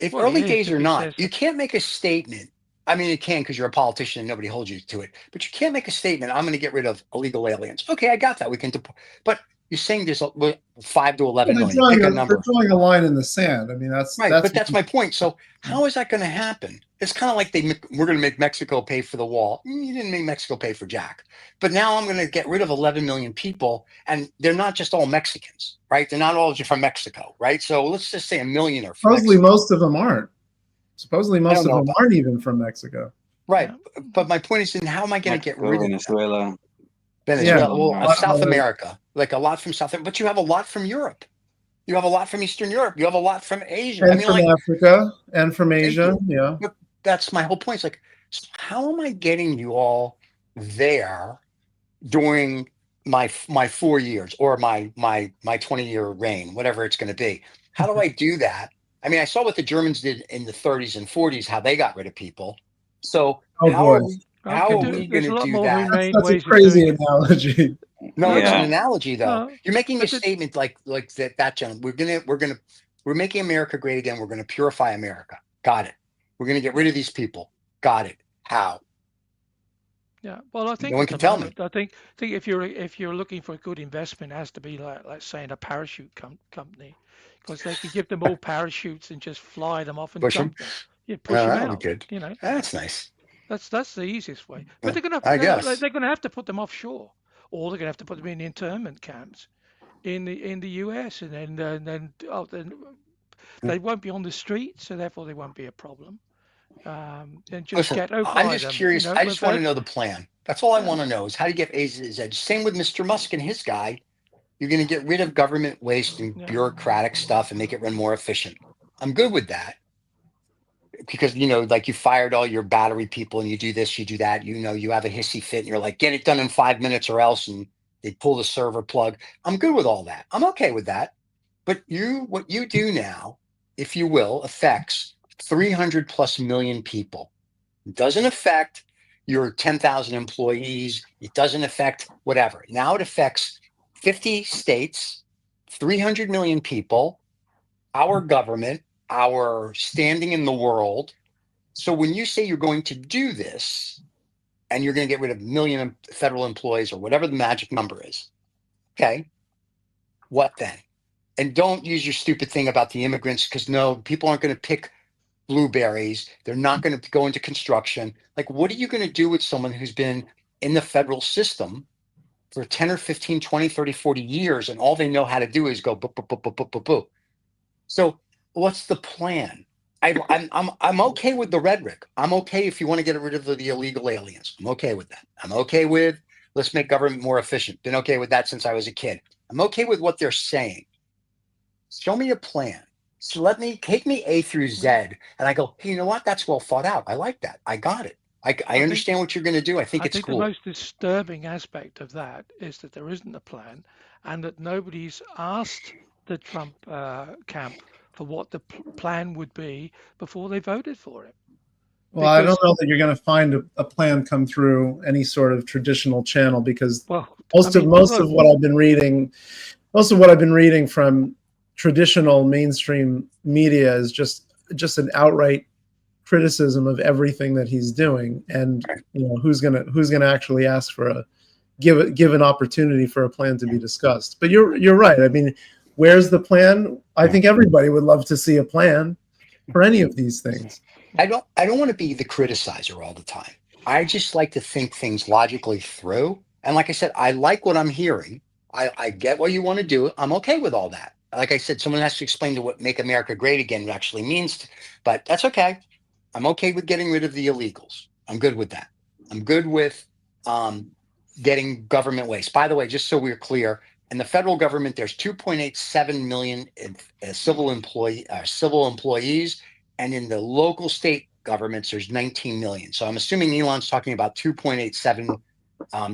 [SPEAKER 2] if early days or not, you can't make a statement. I mean, you can because you're a politician and nobody holds you to it. But you can't make a statement. I'm going to get rid of illegal aliens. Okay, I got that. We can deport. But you're saying there's 5 to 11 million. Pick a number.
[SPEAKER 1] They're drawing a line in the sand. I mean, that's
[SPEAKER 2] right. But that's my point. So how is that going to happen? It's kind of like we're going to make Mexico pay for the wall. You didn't make Mexico pay for jack. But now I'm going to get rid of 11 million people, and they're not just all Mexicans, right? They're not all just from Mexico, right? So let's just say 1 million are from
[SPEAKER 1] supposedly
[SPEAKER 2] Mexico.
[SPEAKER 1] most of them aren't. Supposedly most of them aren't even from Mexico.
[SPEAKER 2] Right. But my point is, then how am I going to get rid of
[SPEAKER 6] Venezuela?
[SPEAKER 2] South America, like a lot from South America, but you have a lot from Europe. You have a lot from Eastern Europe. You have a lot from Asia.
[SPEAKER 1] And from Africa and from Asia. Yeah.
[SPEAKER 2] But that's my whole point. It's like, how am I getting you all there during my 4 years or my 20-year reign, whatever it's going to be? How do I do that? I mean, I saw what the Germans did in the 30s and 40s, how they got rid of people. So how are we going to do that?
[SPEAKER 1] That's a crazy analogy.
[SPEAKER 2] No, it's an analogy though. You're making a statement like that gentleman. We're making America great again. We're going to purify America. Got it. We're going to get rid of these people. Got it. How?
[SPEAKER 7] Yeah, well, I think
[SPEAKER 2] no one can tell me.
[SPEAKER 7] I think if you're looking for a good investment, it has to be like saying a parachute company, because they can give them all parachutes and just fly them off and
[SPEAKER 2] push
[SPEAKER 7] dump
[SPEAKER 2] them.
[SPEAKER 7] Yeah, push them out.
[SPEAKER 2] Good. That's nice.
[SPEAKER 7] That's the easiest way. But they're gonna have to put them offshore, or they're gonna have to put them in internment camps in the US, and then they won't be on the street, so therefore they won't be a problem. And just
[SPEAKER 2] I'm just curious. I just want to know the plan. That's all I want to know is how to get A's edge. Same with Mr. Musk and his guy. You're going to get rid of government waste and bureaucratic stuff and make it run more efficient. I'm good with that. because, you know, like you fired all your battery people and you do this, you do that, you know, you have a hissy fit and you're like, get it done in 5 minutes or else. And they pull the server plug. I'm good with all that. I'm okay with that. But what you do now, if you will, affects 300 plus million people. It doesn't affect your 10,000 employees. It doesn't affect whatever. Now it affects 50 states, 300 million people, our government, our standing in the world. So when you say you're going to do this and you're going to get rid of a million federal employees or whatever the magic number is, okay, what then? And don't use your stupid thing about the immigrants, because no, people aren't going to pick blueberries. They're not going to go into construction. Like, what are you going to do with someone who's been in the federal system for 10 or 15, 20, 30, 40 years, and all they know how to do is go boop, boop, boop, boop, boop, boop, boop. So what's the plan? I'm okay with the rhetoric. I'm okay if you want to get rid of the illegal aliens. I'm okay with that. I'm okay with let's make government more efficient. Been okay with that since I was a kid. I'm okay with what they're saying. Show me a plan. So take me A through Z, and I go, hey, you know what? That's well thought out. I like that. I got it. I
[SPEAKER 7] I think
[SPEAKER 2] understand what you're going to do. I think
[SPEAKER 7] I
[SPEAKER 2] it's
[SPEAKER 7] think the
[SPEAKER 2] cool.
[SPEAKER 7] most disturbing aspect of that is that there isn't a plan, and that nobody's asked the Trump camp for what the plan would be before they voted for it.
[SPEAKER 1] Well, I don't
[SPEAKER 7] Because,
[SPEAKER 1] know that you're going to find a plan come through any sort of traditional channel, because
[SPEAKER 7] well, I
[SPEAKER 1] most of
[SPEAKER 7] mean,
[SPEAKER 1] most
[SPEAKER 7] look,
[SPEAKER 1] of what I've been reading, most of what I've been reading from traditional mainstream media is just an outright criticism of everything that he's doing. And you know, who's gonna actually ask for a give an opportunity for a plan to be discussed. But you're right. I mean, where's the plan? I think everybody would love to see a plan for any of these things.
[SPEAKER 2] I don't want to be the criticizer all the time. I just like to think things logically through. And like I said, I like what I'm hearing. I get what you want to do. I'm okay with all that. Like I said, someone has to explain to what make America great again actually means, but that's okay. I'm okay with getting rid of the illegals. I'm good with that. I'm good with um, getting government waste. By the way, just so we're clear, in the federal government, there's 2.87 million civil employees, and in the local state governments, there's 19 million. So I'm assuming Elon's talking about 2.87,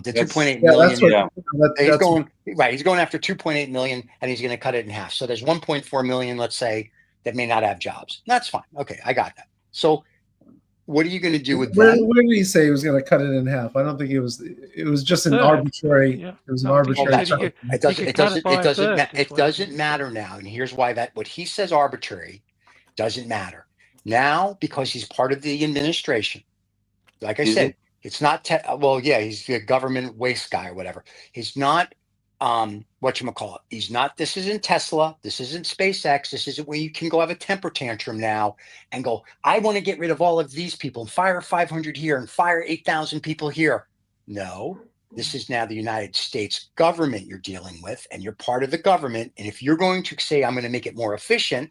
[SPEAKER 2] the
[SPEAKER 6] That's
[SPEAKER 2] 2.8
[SPEAKER 1] Yeah, that's
[SPEAKER 2] million.
[SPEAKER 1] what
[SPEAKER 6] yeah.
[SPEAKER 2] He's
[SPEAKER 1] that's
[SPEAKER 2] going right. He's going after 2.8 million, and he's going to cut it in half. So there's 1.4 million, let's say, that may not have jobs. That's fine. Okay, I got that. So what are you going to do with them?
[SPEAKER 1] where did he say he was going to cut it in half? I don't think it was. It was
[SPEAKER 7] a
[SPEAKER 1] just an
[SPEAKER 7] third.
[SPEAKER 1] arbitrary.
[SPEAKER 7] Yeah.
[SPEAKER 1] It was an
[SPEAKER 7] No, I think
[SPEAKER 2] Oh,
[SPEAKER 7] he
[SPEAKER 1] arbitrary.
[SPEAKER 7] said
[SPEAKER 2] that's
[SPEAKER 7] he
[SPEAKER 2] fine.
[SPEAKER 7] could
[SPEAKER 1] cut.
[SPEAKER 2] It
[SPEAKER 7] he
[SPEAKER 2] doesn't.
[SPEAKER 7] could
[SPEAKER 2] It
[SPEAKER 7] cut it
[SPEAKER 2] doesn't.
[SPEAKER 7] by
[SPEAKER 2] It
[SPEAKER 7] a
[SPEAKER 2] doesn't.
[SPEAKER 7] third. Is
[SPEAKER 2] It
[SPEAKER 7] what
[SPEAKER 2] doesn't
[SPEAKER 7] he
[SPEAKER 2] matter
[SPEAKER 7] said.
[SPEAKER 2] now. And here's why that what he says arbitrary doesn't matter now, because he's part of the administration. Like I
[SPEAKER 6] Is he?
[SPEAKER 2] said, it's not. Well, yeah, he's the government waste guy or whatever. He's not. Whatchamacallit. He's not. This isn't Tesla. This isn't SpaceX. This isn't where you can go have a temper tantrum now and go, I want to get rid of all of these people and fire 500 here and fire 8,000 people here. No, this is now the United States government you're dealing with, and you're part of the government. And if you're going to say, I'm going to make it more efficient,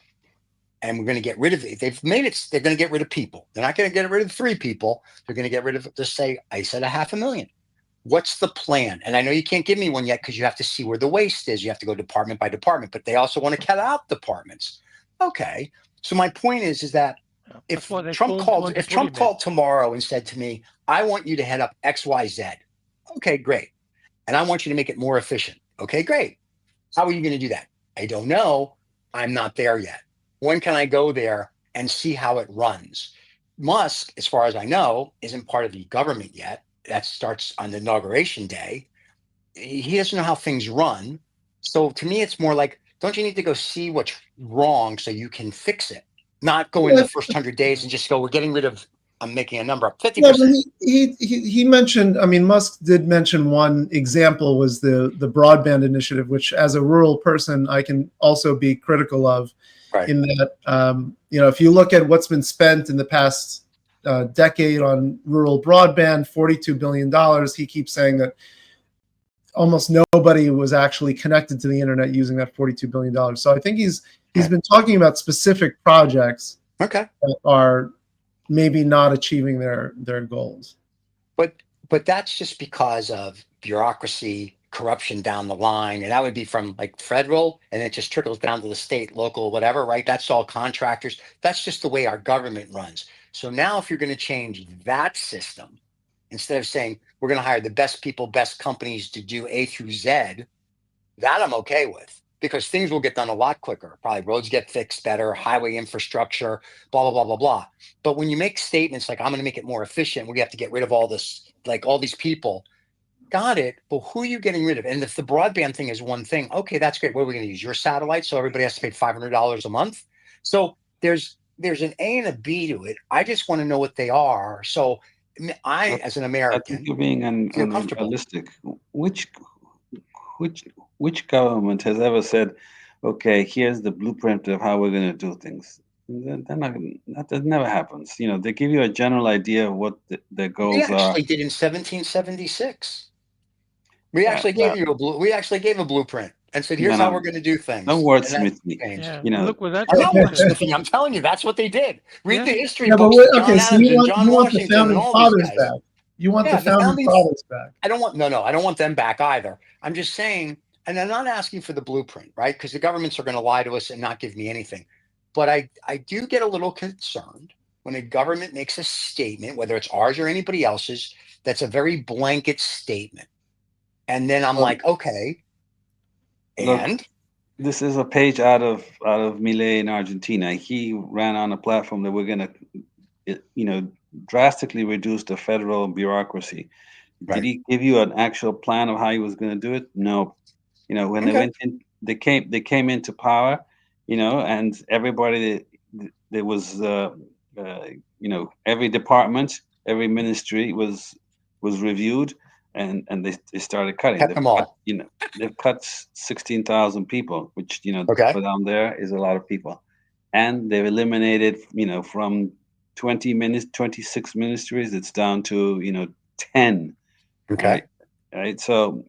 [SPEAKER 2] and we're going to get rid of it. They've made it. They're going to get rid of people. They're not going to get rid of 3 people. They're going to get rid of, just say, I said 500,000. What's the plan? And I know you can't give me one yet because you have to see where the waste is. You have to go department by department, but they also want to cut out departments. Okay. So my point is that
[SPEAKER 7] Yeah. That's
[SPEAKER 2] if
[SPEAKER 7] why they
[SPEAKER 2] Trump
[SPEAKER 7] formed one
[SPEAKER 2] called,
[SPEAKER 7] to
[SPEAKER 2] if
[SPEAKER 7] put
[SPEAKER 2] Trump
[SPEAKER 7] him in.
[SPEAKER 2] called tomorrow and said to me, I want you to head up XYZ. Okay, great. And I want you to make it more efficient. Okay, great. How are you going to do that? I don't know. I'm not there yet. When can I go there and see how it runs? Musk, as far as I know, isn't part of the government yet. That starts on the inauguration day. He doesn't know how things run. So to me, it's more like, don't you need to go see what's wrong so you can fix it? Not go in the first 100 days and just go, we're getting rid of, I'm making a number up,
[SPEAKER 1] Yeah, but
[SPEAKER 2] 50%.
[SPEAKER 1] he mentioned. I mean, Musk did mention one example was the broadband initiative, which, as a rural person, I can also be critical of.
[SPEAKER 2] Right.
[SPEAKER 1] In that, you know, if you look at what's been spent in the past decade on rural broadband, $42 billion. He keeps saying that almost nobody was actually connected to the internet using that $42 billion. So I think he's been talking about specific projects
[SPEAKER 2] Okay.
[SPEAKER 1] that are maybe not achieving their goals.
[SPEAKER 2] But that's just because of bureaucracy, corruption down the line, and that would be from like federal, and it just trickles down to the state, local, whatever, right? That's all contractors. That's just the way our government runs. So now if you're going to change that system, instead of saying we're going to hire the best people, best companies to do A through Z, that I'm okay with, because things will get done a lot quicker. Probably roads get fixed better, highway infrastructure, blah, blah, blah, blah, blah. But when you make statements like, I'm going to make it more efficient, we have to get rid of all this, like all these people. Got it. But who are you getting rid of? And if the broadband thing is one thing, okay, that's great. What are we going to use? Your satellite? So everybody has to pay $500 a month. So there's an A and a B to it. I just want to know what they are. So I, as an
[SPEAKER 6] I think
[SPEAKER 2] American,
[SPEAKER 6] you're being
[SPEAKER 2] feel comfortable.
[SPEAKER 6] unrealistic. Which government has ever said, "Okay, here's the blueprint of how we're going to do things"? They're not, that never happens. You know, they give you a general idea of what their
[SPEAKER 2] We
[SPEAKER 6] goals are.
[SPEAKER 2] actually did in 1776. We actually
[SPEAKER 6] Well,
[SPEAKER 2] gave a blueprint and said,
[SPEAKER 6] no,
[SPEAKER 2] here's how
[SPEAKER 6] no,
[SPEAKER 2] we're going to do
[SPEAKER 6] don't
[SPEAKER 2] things. And that
[SPEAKER 6] wordsmith me.
[SPEAKER 2] changed.
[SPEAKER 7] Yeah.
[SPEAKER 6] You know,
[SPEAKER 7] Look where that
[SPEAKER 2] I'm
[SPEAKER 7] got
[SPEAKER 2] not
[SPEAKER 7] you to.
[SPEAKER 2] wordsmithing. I'm telling you, that's what they did. Read the
[SPEAKER 7] Yeah.
[SPEAKER 2] history
[SPEAKER 1] Yeah, but
[SPEAKER 2] books of John
[SPEAKER 1] okay, so
[SPEAKER 2] Adams and John
[SPEAKER 1] you want the
[SPEAKER 2] Washington and
[SPEAKER 1] founding
[SPEAKER 2] all these
[SPEAKER 1] fathers
[SPEAKER 2] guys.
[SPEAKER 1] back. You want
[SPEAKER 2] Yeah,
[SPEAKER 1] the founding fathers back.
[SPEAKER 2] I don't want them back either. I'm just saying, and I'm not asking for the blueprint, right? Because the governments are going to lie to us and not give me anything. But I do get a little concerned when a government makes a statement, whether it's ours or anybody else's, that's a very blanket statement. And then I'm
[SPEAKER 6] Well,
[SPEAKER 2] like, okay,
[SPEAKER 6] look,
[SPEAKER 2] and
[SPEAKER 6] this is a page out of Milei in Argentina. He ran on a platform that we're going to, drastically reduce the federal bureaucracy. Did
[SPEAKER 2] right.
[SPEAKER 6] he give you an actual plan of how he was going to do it? No. You know, when they
[SPEAKER 2] Okay.
[SPEAKER 6] went in, they came into power, and everybody, there was, every department, every ministry was reviewed, and they started cutting.
[SPEAKER 2] Kept them all.
[SPEAKER 6] They've cut 16,000 people, which
[SPEAKER 2] Okay.
[SPEAKER 6] for down there is a lot of people, and they've eliminated, from 26 ministries, it's down to 10.
[SPEAKER 2] Okay.
[SPEAKER 6] Right, right. So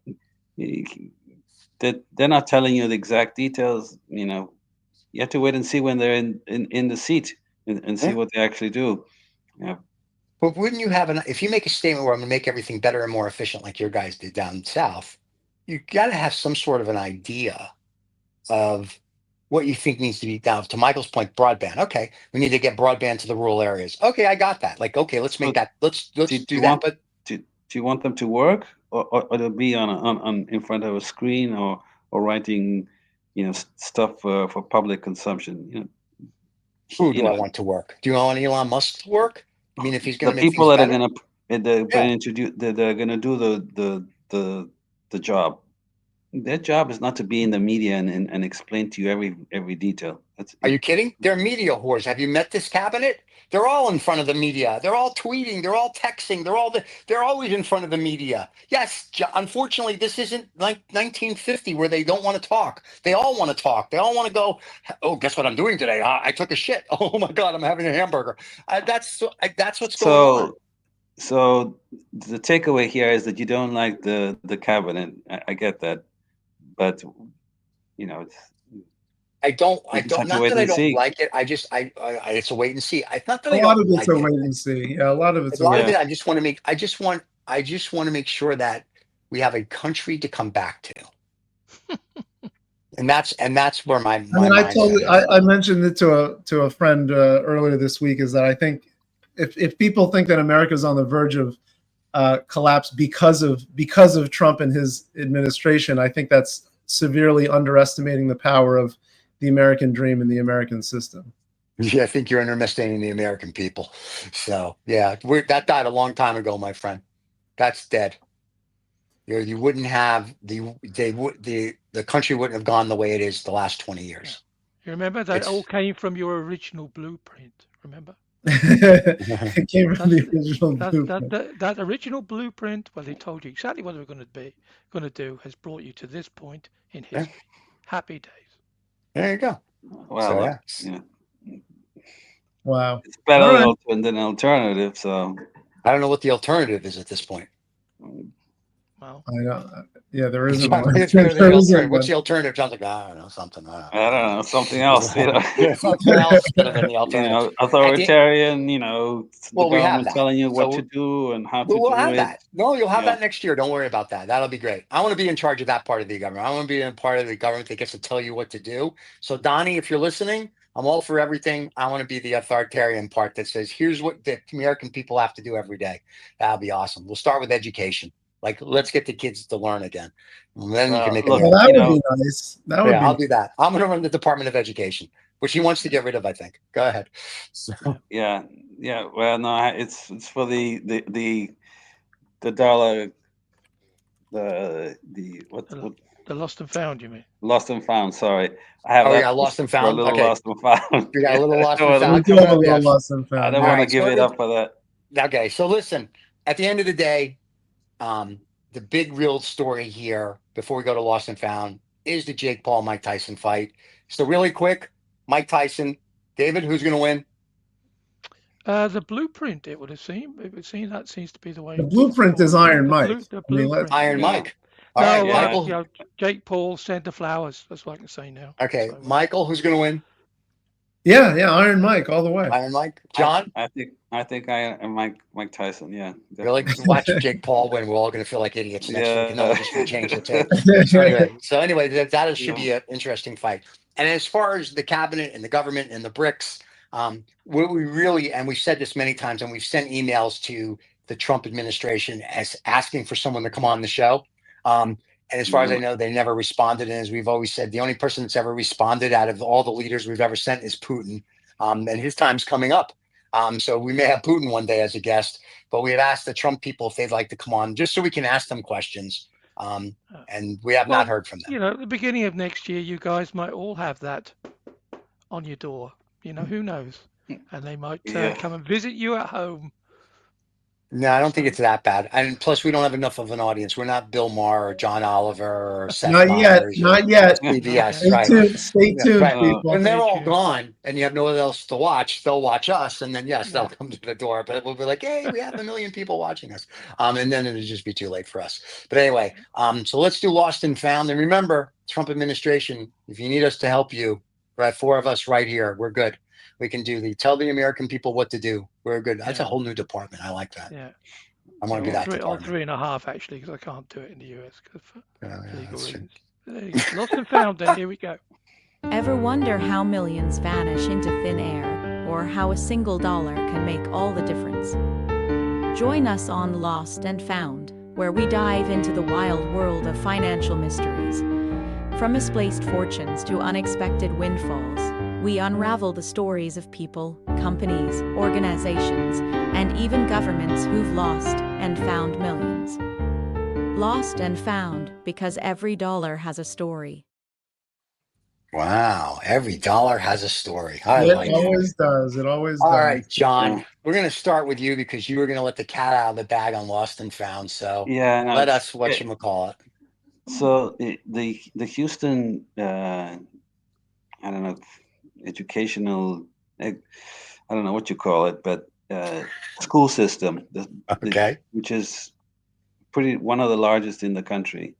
[SPEAKER 6] they're not telling you the exact details. You have to wait and see when they're in the seat, and see
[SPEAKER 2] Yeah.
[SPEAKER 6] what they actually do. Yeah.
[SPEAKER 2] But wouldn't you have if you make a statement where I'm going to make everything better and more efficient, like your guys did down south, you got to have some sort of an idea of what you think needs to be done. To Michael's point, broadband. Okay, we need to get broadband to the rural areas. Okay, I got that. Like, okay, let's make
[SPEAKER 6] So
[SPEAKER 2] that. Let's
[SPEAKER 6] do
[SPEAKER 2] do
[SPEAKER 6] you
[SPEAKER 2] that.
[SPEAKER 6] want
[SPEAKER 2] But
[SPEAKER 6] do you want them to work, or to be on in front of a screen, or writing, stuff for public consumption?
[SPEAKER 2] who
[SPEAKER 6] You
[SPEAKER 2] do I
[SPEAKER 6] know,
[SPEAKER 2] want to work? Do you want Elon Musk to work? I mean, if he's going
[SPEAKER 6] the
[SPEAKER 2] to make
[SPEAKER 6] people
[SPEAKER 2] things
[SPEAKER 6] that are
[SPEAKER 2] better,
[SPEAKER 6] gonna they're
[SPEAKER 2] yeah.
[SPEAKER 6] introduce they're gonna do the job. Their job is not to be in the media and explain to you every detail. That's
[SPEAKER 2] Are
[SPEAKER 6] it.
[SPEAKER 2] you kidding? They're media whores. Have you met this cabinet? They're all in front of the media. They're all tweeting. They're all texting. They're always in front of the media. Yes, unfortunately, this isn't like 1950 where they don't want to talk. They all want to talk. They all want to go. Oh, guess what I'm doing today? I took a shit. Oh my god, I'm having a hamburger. That's what's going on.
[SPEAKER 6] So the takeaway here is that you don't like the cabinet. I get that, but it's
[SPEAKER 2] I
[SPEAKER 6] you just
[SPEAKER 2] don't.
[SPEAKER 6] have to
[SPEAKER 2] Not
[SPEAKER 6] wait
[SPEAKER 2] that I
[SPEAKER 6] and
[SPEAKER 2] don't
[SPEAKER 6] see.
[SPEAKER 2] like it. It's a wait and see. It's not that
[SPEAKER 1] A
[SPEAKER 2] I
[SPEAKER 1] lot
[SPEAKER 2] don't
[SPEAKER 1] of it's a
[SPEAKER 2] like it.
[SPEAKER 1] wait and see. Yeah, a lot of
[SPEAKER 2] A
[SPEAKER 1] it's a
[SPEAKER 2] lot
[SPEAKER 1] wait.
[SPEAKER 2] of
[SPEAKER 6] Yeah.
[SPEAKER 2] it, I just want to make sure that we have a country to come back to, and that's where my
[SPEAKER 1] I mean,
[SPEAKER 2] mindset is.
[SPEAKER 1] I mentioned it to a friend earlier this week. Is that I think if people think that America is on the verge of collapse because of Trump and his administration, I think that's severely underestimating the power of the American dream and the American system.
[SPEAKER 2] Yeah, I think you're underestimating the American people. So yeah, that died a long time ago, my friend. That's dead. You wouldn't have the country wouldn't have gone the way it is the last 20
[SPEAKER 7] Yeah.
[SPEAKER 2] years.
[SPEAKER 7] You remember that all
[SPEAKER 2] It's
[SPEAKER 7] came from your original blueprint. Remember?
[SPEAKER 1] It came from
[SPEAKER 7] That's
[SPEAKER 1] the original blueprint.
[SPEAKER 7] that original blueprint. Well, they told you exactly what they were going to do. Has brought you to this point in
[SPEAKER 2] yeah,
[SPEAKER 7] history. Happy days.
[SPEAKER 2] there you go.
[SPEAKER 6] Well,
[SPEAKER 2] So
[SPEAKER 6] look,
[SPEAKER 2] yeah.
[SPEAKER 1] Wow.
[SPEAKER 6] it's better
[SPEAKER 1] All right.
[SPEAKER 6] than an alternative. So
[SPEAKER 2] I don't know what the alternative is at this point.
[SPEAKER 7] Well,
[SPEAKER 1] I know. Yeah, there isn't one.
[SPEAKER 2] It's better than
[SPEAKER 1] There
[SPEAKER 2] the
[SPEAKER 1] isn't
[SPEAKER 2] alternative. What's
[SPEAKER 1] one.
[SPEAKER 2] the alternative? Sounds like, I don't know, something.
[SPEAKER 6] I don't know, something else.
[SPEAKER 2] Yeah, something else could have been the
[SPEAKER 6] You
[SPEAKER 2] alternative.
[SPEAKER 6] know, authoritarian. The
[SPEAKER 2] Well, we have
[SPEAKER 6] government
[SPEAKER 2] that.
[SPEAKER 6] telling you what to
[SPEAKER 2] So
[SPEAKER 6] do and how to
[SPEAKER 2] we'll
[SPEAKER 6] do
[SPEAKER 2] have
[SPEAKER 6] it.
[SPEAKER 2] that. No, you'll have
[SPEAKER 6] Yeah.
[SPEAKER 2] that next year. Don't worry about that. That'll be great. I want to be in charge of that part of the government. I want to be in part of the government that gets to tell you what to do. So, Donnie, if you're listening, I'm all for everything. I want to be the authoritarian part that says, here's what the American people have to do every day. That'll be awesome. We'll start with education. Like, let's get the kids to learn again. And then you can make
[SPEAKER 6] Look,
[SPEAKER 1] Well,
[SPEAKER 2] America.
[SPEAKER 1] that would be nice. That would
[SPEAKER 2] Yeah,
[SPEAKER 1] be
[SPEAKER 2] I'll do that. I'm going to run the Department of Education, which he wants to get rid of, I think. Go ahead. So,
[SPEAKER 6] yeah, yeah. Well, no, it's for the dollar,
[SPEAKER 7] the,
[SPEAKER 6] what
[SPEAKER 7] the lost and found, you mean?
[SPEAKER 6] lost and found. Sorry, I have
[SPEAKER 2] oh,
[SPEAKER 6] that
[SPEAKER 2] yeah, lost and
[SPEAKER 6] for a
[SPEAKER 2] found.
[SPEAKER 6] little
[SPEAKER 2] Okay.
[SPEAKER 6] lost and found.
[SPEAKER 2] We got a
[SPEAKER 6] Yeah,
[SPEAKER 2] little
[SPEAKER 6] I
[SPEAKER 2] lost
[SPEAKER 6] don't
[SPEAKER 2] and
[SPEAKER 6] wanna,
[SPEAKER 1] we
[SPEAKER 2] found
[SPEAKER 1] do
[SPEAKER 2] coming
[SPEAKER 1] have a
[SPEAKER 2] up.
[SPEAKER 1] little
[SPEAKER 2] Yes.
[SPEAKER 1] lost and
[SPEAKER 6] I
[SPEAKER 1] found.
[SPEAKER 6] don't
[SPEAKER 2] All
[SPEAKER 6] want to
[SPEAKER 2] right.
[SPEAKER 6] give it up for that.
[SPEAKER 2] Okay. So listen, at the end of the day, the big real story here before we go to lost and found is the Jake Paul Mike Tyson fight. So really quick, Mike Tyson, David, who's going to win?
[SPEAKER 7] The blueprint, it would seem. That seems to be the
[SPEAKER 1] The
[SPEAKER 7] way it's
[SPEAKER 1] blueprint is
[SPEAKER 7] going.
[SPEAKER 1] Iron
[SPEAKER 7] The
[SPEAKER 1] Mike.
[SPEAKER 7] blue, the
[SPEAKER 1] I mean, let's.
[SPEAKER 7] blueprint.
[SPEAKER 2] Iron
[SPEAKER 7] Yeah.
[SPEAKER 2] Mike. All right,
[SPEAKER 7] No,
[SPEAKER 6] Yeah.
[SPEAKER 2] Michael.
[SPEAKER 7] Jake Paul sent the flowers. That's what I can say now.
[SPEAKER 2] Okay,
[SPEAKER 7] So,
[SPEAKER 2] Michael, who's going to win?
[SPEAKER 1] Yeah, Iron Mike all the way.
[SPEAKER 2] Iron Mike. John,
[SPEAKER 6] I think Mike Tyson. Yeah,
[SPEAKER 2] really?
[SPEAKER 6] definitely.
[SPEAKER 2] Watch Jake Paul win. We're all going to feel like idiots next week, and then we'll
[SPEAKER 6] Yeah.
[SPEAKER 2] just rechange the tape. So anyway, that should be an interesting fight. And as far as the cabinet and the government and the BRICS, what we really, and we've said this many times, and we've sent emails to the Trump administration as asking for someone to come on the show. And as far as I know, they never responded. And as we've always said, the only person that's ever responded out of all the leaders we've ever sent is Putin. And his time's coming up. So we may have Putin one day as a guest, but we have asked the Trump people if they'd like to come on just so we can ask them questions. And we have not heard from them.
[SPEAKER 7] At the beginning of next year, you guys might all have that on your door. Who knows? And they might
[SPEAKER 6] Yeah.
[SPEAKER 7] come and visit you at home.
[SPEAKER 2] No, I don't think it's that bad. And plus, we don't have enough of an audience. We're not Bill Maher or John Oliver or Seth
[SPEAKER 1] Not yet.
[SPEAKER 2] Meyers
[SPEAKER 1] Not
[SPEAKER 2] or
[SPEAKER 1] yet.
[SPEAKER 2] CBS,
[SPEAKER 1] Stay
[SPEAKER 2] right?
[SPEAKER 1] tuned. Stay
[SPEAKER 2] Yeah,
[SPEAKER 1] tuned,
[SPEAKER 2] right.
[SPEAKER 1] people.
[SPEAKER 2] When they're
[SPEAKER 7] Stay
[SPEAKER 2] all
[SPEAKER 7] tuned.
[SPEAKER 2] gone and you have no one else to watch, they'll watch us, and then yes, they'll
[SPEAKER 7] Yeah.
[SPEAKER 2] come to the door. But we'll be like, "Hey, we have 1 million people watching us," and then it'll just be too late for us. But anyway, so let's do lost and found. And remember, Trump administration, if you need us to help you, right, 4 of us right here, we're good. We can do tell the American people what to do. We're good. That's a whole new department. I like that.
[SPEAKER 7] Yeah.
[SPEAKER 2] I want to be that
[SPEAKER 7] Or
[SPEAKER 2] department.
[SPEAKER 7] 3.5 actually, because I can't do it in the US for legal
[SPEAKER 2] That's true.
[SPEAKER 7] reasons. There you go. Lost and found. Then here we go.
[SPEAKER 8] Ever wonder how millions vanish into thin air, or how a single dollar can make all the difference? Join us on Lost and Found, where we dive into the wild world of financial mysteries. From misplaced fortunes to unexpected windfalls, we unravel the stories of people, companies, organizations, and even governments who've lost and found millions. Lost and Found, because every dollar has a story.
[SPEAKER 2] Wow, every dollar has a story. I
[SPEAKER 1] It
[SPEAKER 2] like it.
[SPEAKER 1] always does. It always
[SPEAKER 2] All
[SPEAKER 1] does.
[SPEAKER 2] right, John, we're going to start with you because you were going to let the cat out of the bag on Lost and Found. So
[SPEAKER 6] Yeah. No,
[SPEAKER 2] let us whatchamacallit.
[SPEAKER 6] So the Houston, I don't know, educational, I don't know what you call it, but school system,
[SPEAKER 2] Okay.
[SPEAKER 6] which is one of the largest in the country.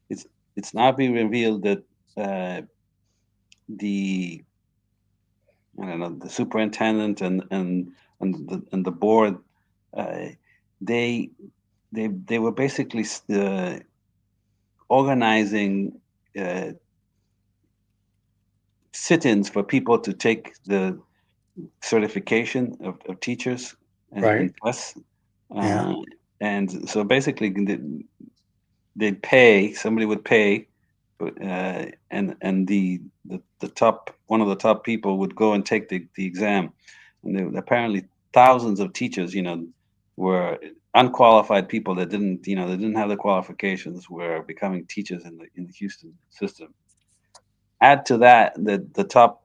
[SPEAKER 6] It's now been revealed that the superintendent and the board, they were basically organizing sit-ins for people to take the certification of teachers and tests.
[SPEAKER 2] Yeah.
[SPEAKER 6] And so basically they'd pay, somebody would pay, and the top, one of the top people would go and take the exam. And apparently thousands of teachers, were unqualified people that didn't have the qualifications, were becoming teachers in the Houston system. Add to that the top,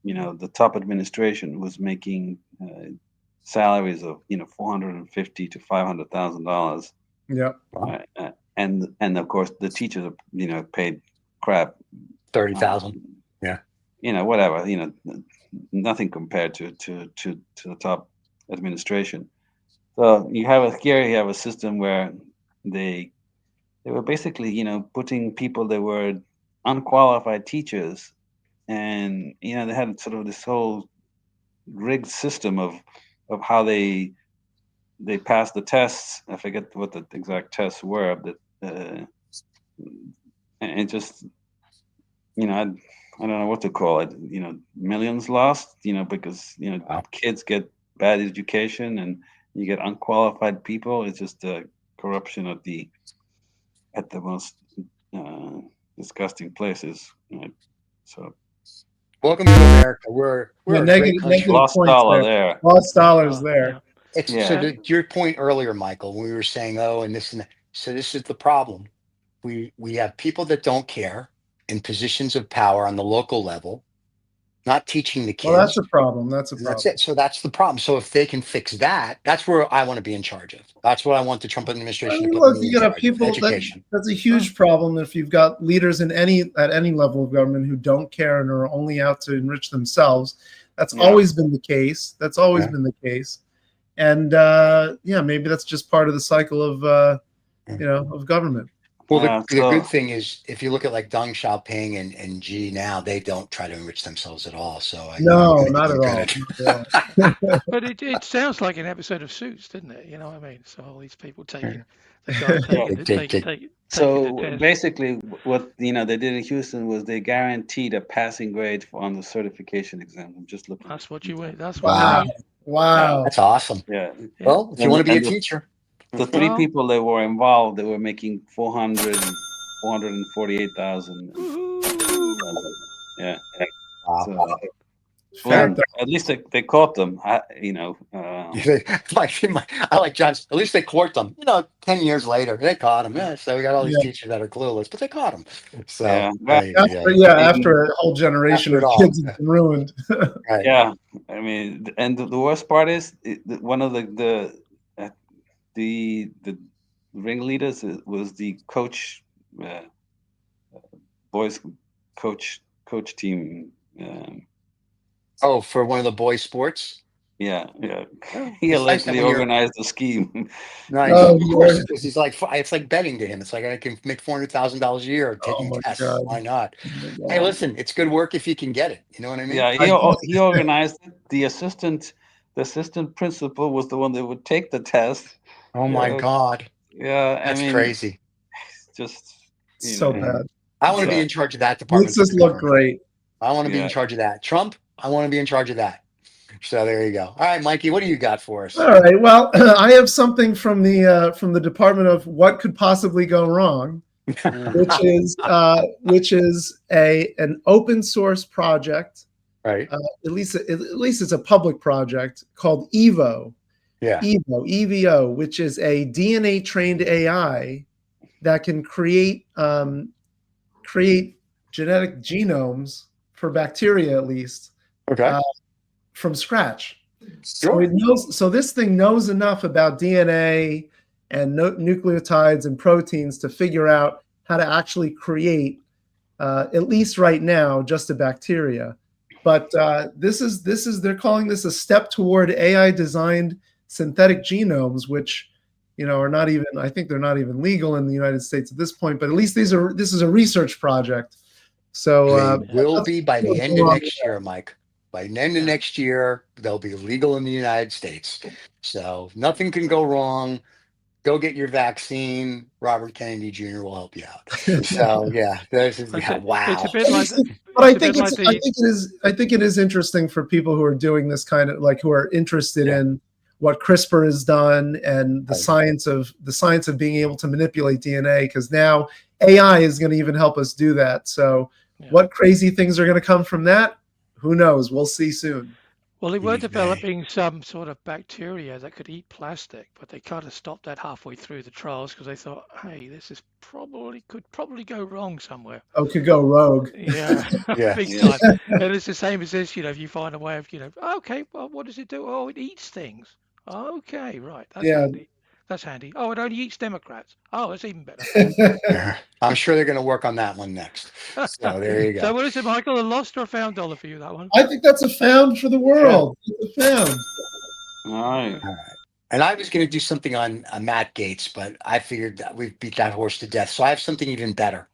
[SPEAKER 6] the top administration was making salaries of $450,000 to $500,000.
[SPEAKER 1] Yep.
[SPEAKER 6] And of course the teachers are paid crap,
[SPEAKER 2] 30,000. Yeah.
[SPEAKER 6] Whatever, nothing compared to the top administration. So you have a system where they they were basically, putting people that were unqualified teachers, and they had sort of this whole rigged system of how they passed the tests. I forget what the exact tests were, but and just I don't know what to call it. Millions lost. Because
[SPEAKER 2] Wow.
[SPEAKER 6] kids get bad education and you get unqualified people. It's just a corruption at the most disgusting places. So
[SPEAKER 2] Welcome to America. We're
[SPEAKER 1] Yeah,
[SPEAKER 2] a great country.
[SPEAKER 1] negative
[SPEAKER 6] lost
[SPEAKER 1] points
[SPEAKER 6] dollar
[SPEAKER 1] there.
[SPEAKER 6] there.
[SPEAKER 1] Lost dollars there.
[SPEAKER 2] It's
[SPEAKER 6] Yeah.
[SPEAKER 2] so to your point earlier, Michael, when we were saying, oh, and this and that. So this is the problem. We have people that don't care in positions of power on the local level, not teaching the
[SPEAKER 1] Well, that's
[SPEAKER 2] kids.
[SPEAKER 1] a problem. That's a
[SPEAKER 2] And that's
[SPEAKER 1] problem.
[SPEAKER 2] it. So that's the problem. So if they can fix that, that's where I want to be in charge of. That's what I want the Trump
[SPEAKER 1] I
[SPEAKER 2] administration
[SPEAKER 1] mean,
[SPEAKER 2] to put
[SPEAKER 1] look,
[SPEAKER 2] me in
[SPEAKER 1] you got
[SPEAKER 2] charge of.
[SPEAKER 1] people
[SPEAKER 2] Education.
[SPEAKER 1] that's a huge problem if you've got leaders at any level of government who don't care and are only out to enrich themselves. That's always been the case. That's always been the case. And maybe that's just part of the cycle of of government.
[SPEAKER 2] Well, the good thing is, if you look at like Deng Xiaoping and Xi now, they don't try to enrich themselves at all. So
[SPEAKER 1] No, not at all. Not at all.
[SPEAKER 7] But it sounds like an episode of Suits, didn't it? You know what I mean? So all these people taking the guy taking the
[SPEAKER 6] So
[SPEAKER 7] test.
[SPEAKER 6] basically, what they did in Houston was they guaranteed a passing grade on the certification exam. I'm just looking.
[SPEAKER 7] That's what you went. That's what
[SPEAKER 1] Wow.
[SPEAKER 7] you need.
[SPEAKER 1] Wow.
[SPEAKER 2] That's awesome.
[SPEAKER 6] Yeah.
[SPEAKER 2] Well, if you want to be a teacher,
[SPEAKER 6] The three people that were involved, they were making 448,000. Yeah.
[SPEAKER 2] wow.
[SPEAKER 6] So, well, at least they caught them.
[SPEAKER 2] I like John's. At least they caught them. 10 years later, they caught them. Yeah, so we got all these teachers that are clueless, but they caught them. So
[SPEAKER 1] after a whole generation of kids has been ruined.
[SPEAKER 2] Right.
[SPEAKER 6] Yeah, I mean, and the worst part is one of the ringleaders was the coach, boys coach team.
[SPEAKER 2] For one of the boys' sports.
[SPEAKER 6] Yeah. He allegedly organized the scheme.
[SPEAKER 2] Nice, of course, because he's like, it's like betting to him. It's like I can make $400,000 a year taking tests.
[SPEAKER 1] God.
[SPEAKER 2] Why not?
[SPEAKER 1] Oh
[SPEAKER 2] Hey, listen, it's good work if you can get it. You know what I mean?
[SPEAKER 6] Yeah, he organized it. The assistant principal was the one that would take the test.
[SPEAKER 2] Oh my God.
[SPEAKER 6] Yeah,
[SPEAKER 2] that's crazy.
[SPEAKER 6] Just
[SPEAKER 1] so bad.
[SPEAKER 2] I want to be in charge of that department.
[SPEAKER 1] Makes us look great.
[SPEAKER 2] I want to be in charge of that. Trump, I want to be in charge of that. So there you go. All right, Mikey, what do you got for us?
[SPEAKER 1] All right. Well, I have something from the Department of What Could Possibly Go Wrong, which is an open source project.
[SPEAKER 2] Right.
[SPEAKER 1] At least it's a public project called Evo.
[SPEAKER 2] Yeah.
[SPEAKER 1] EVO, which is a DNA trained AI that can create genetic genomes for bacteria, at least.
[SPEAKER 2] Okay.
[SPEAKER 1] From scratch.
[SPEAKER 2] Sure.
[SPEAKER 1] So this thing knows enough about DNA and nucleotides and proteins to figure out how to actually create, at least right now, just a bacteria. But they're calling this a step toward AI designed synthetic genomes, which are not even, I think they're not even legal in the United States at this point. But at least this is a research project. So
[SPEAKER 2] they will be by the end of next year, Mike. By the end of next year, they'll be legal in the United States. So nothing can go wrong. Go get your vaccine. Robert Kennedy Jr. will help you out. So wow.
[SPEAKER 7] It's a bit like.
[SPEAKER 1] But I think it is interesting for people who are doing this kind of who are interested in what CRISPR has done and the science of being able to manipulate DNA, because now AI is going to even help us do that. So what crazy things are going to come from that? Who knows? We'll see soon.
[SPEAKER 7] Well, they were developing some sort of bacteria that could eat plastic, but they kind of stopped that halfway through the trials because they thought, hey, this is could probably go wrong somewhere.
[SPEAKER 1] Oh, could go rogue.
[SPEAKER 7] Yeah, big time. And it's the same as this, if you find a way of, okay, well, what does it do? Oh, it eats things. Okay, right. That's handy. That's handy. Oh, it only eats Democrats. Oh, that's even better.
[SPEAKER 2] I'm sure they're going to work on that one next. So there you go.
[SPEAKER 7] So what is it, Michael? A lost or a found dollar for you, that one?
[SPEAKER 1] I think that's a found for the world. It's a found.
[SPEAKER 6] All right.
[SPEAKER 2] And I was going to do something on Matt Gates, but I figured that we've beat that horse to death. So I have something even better.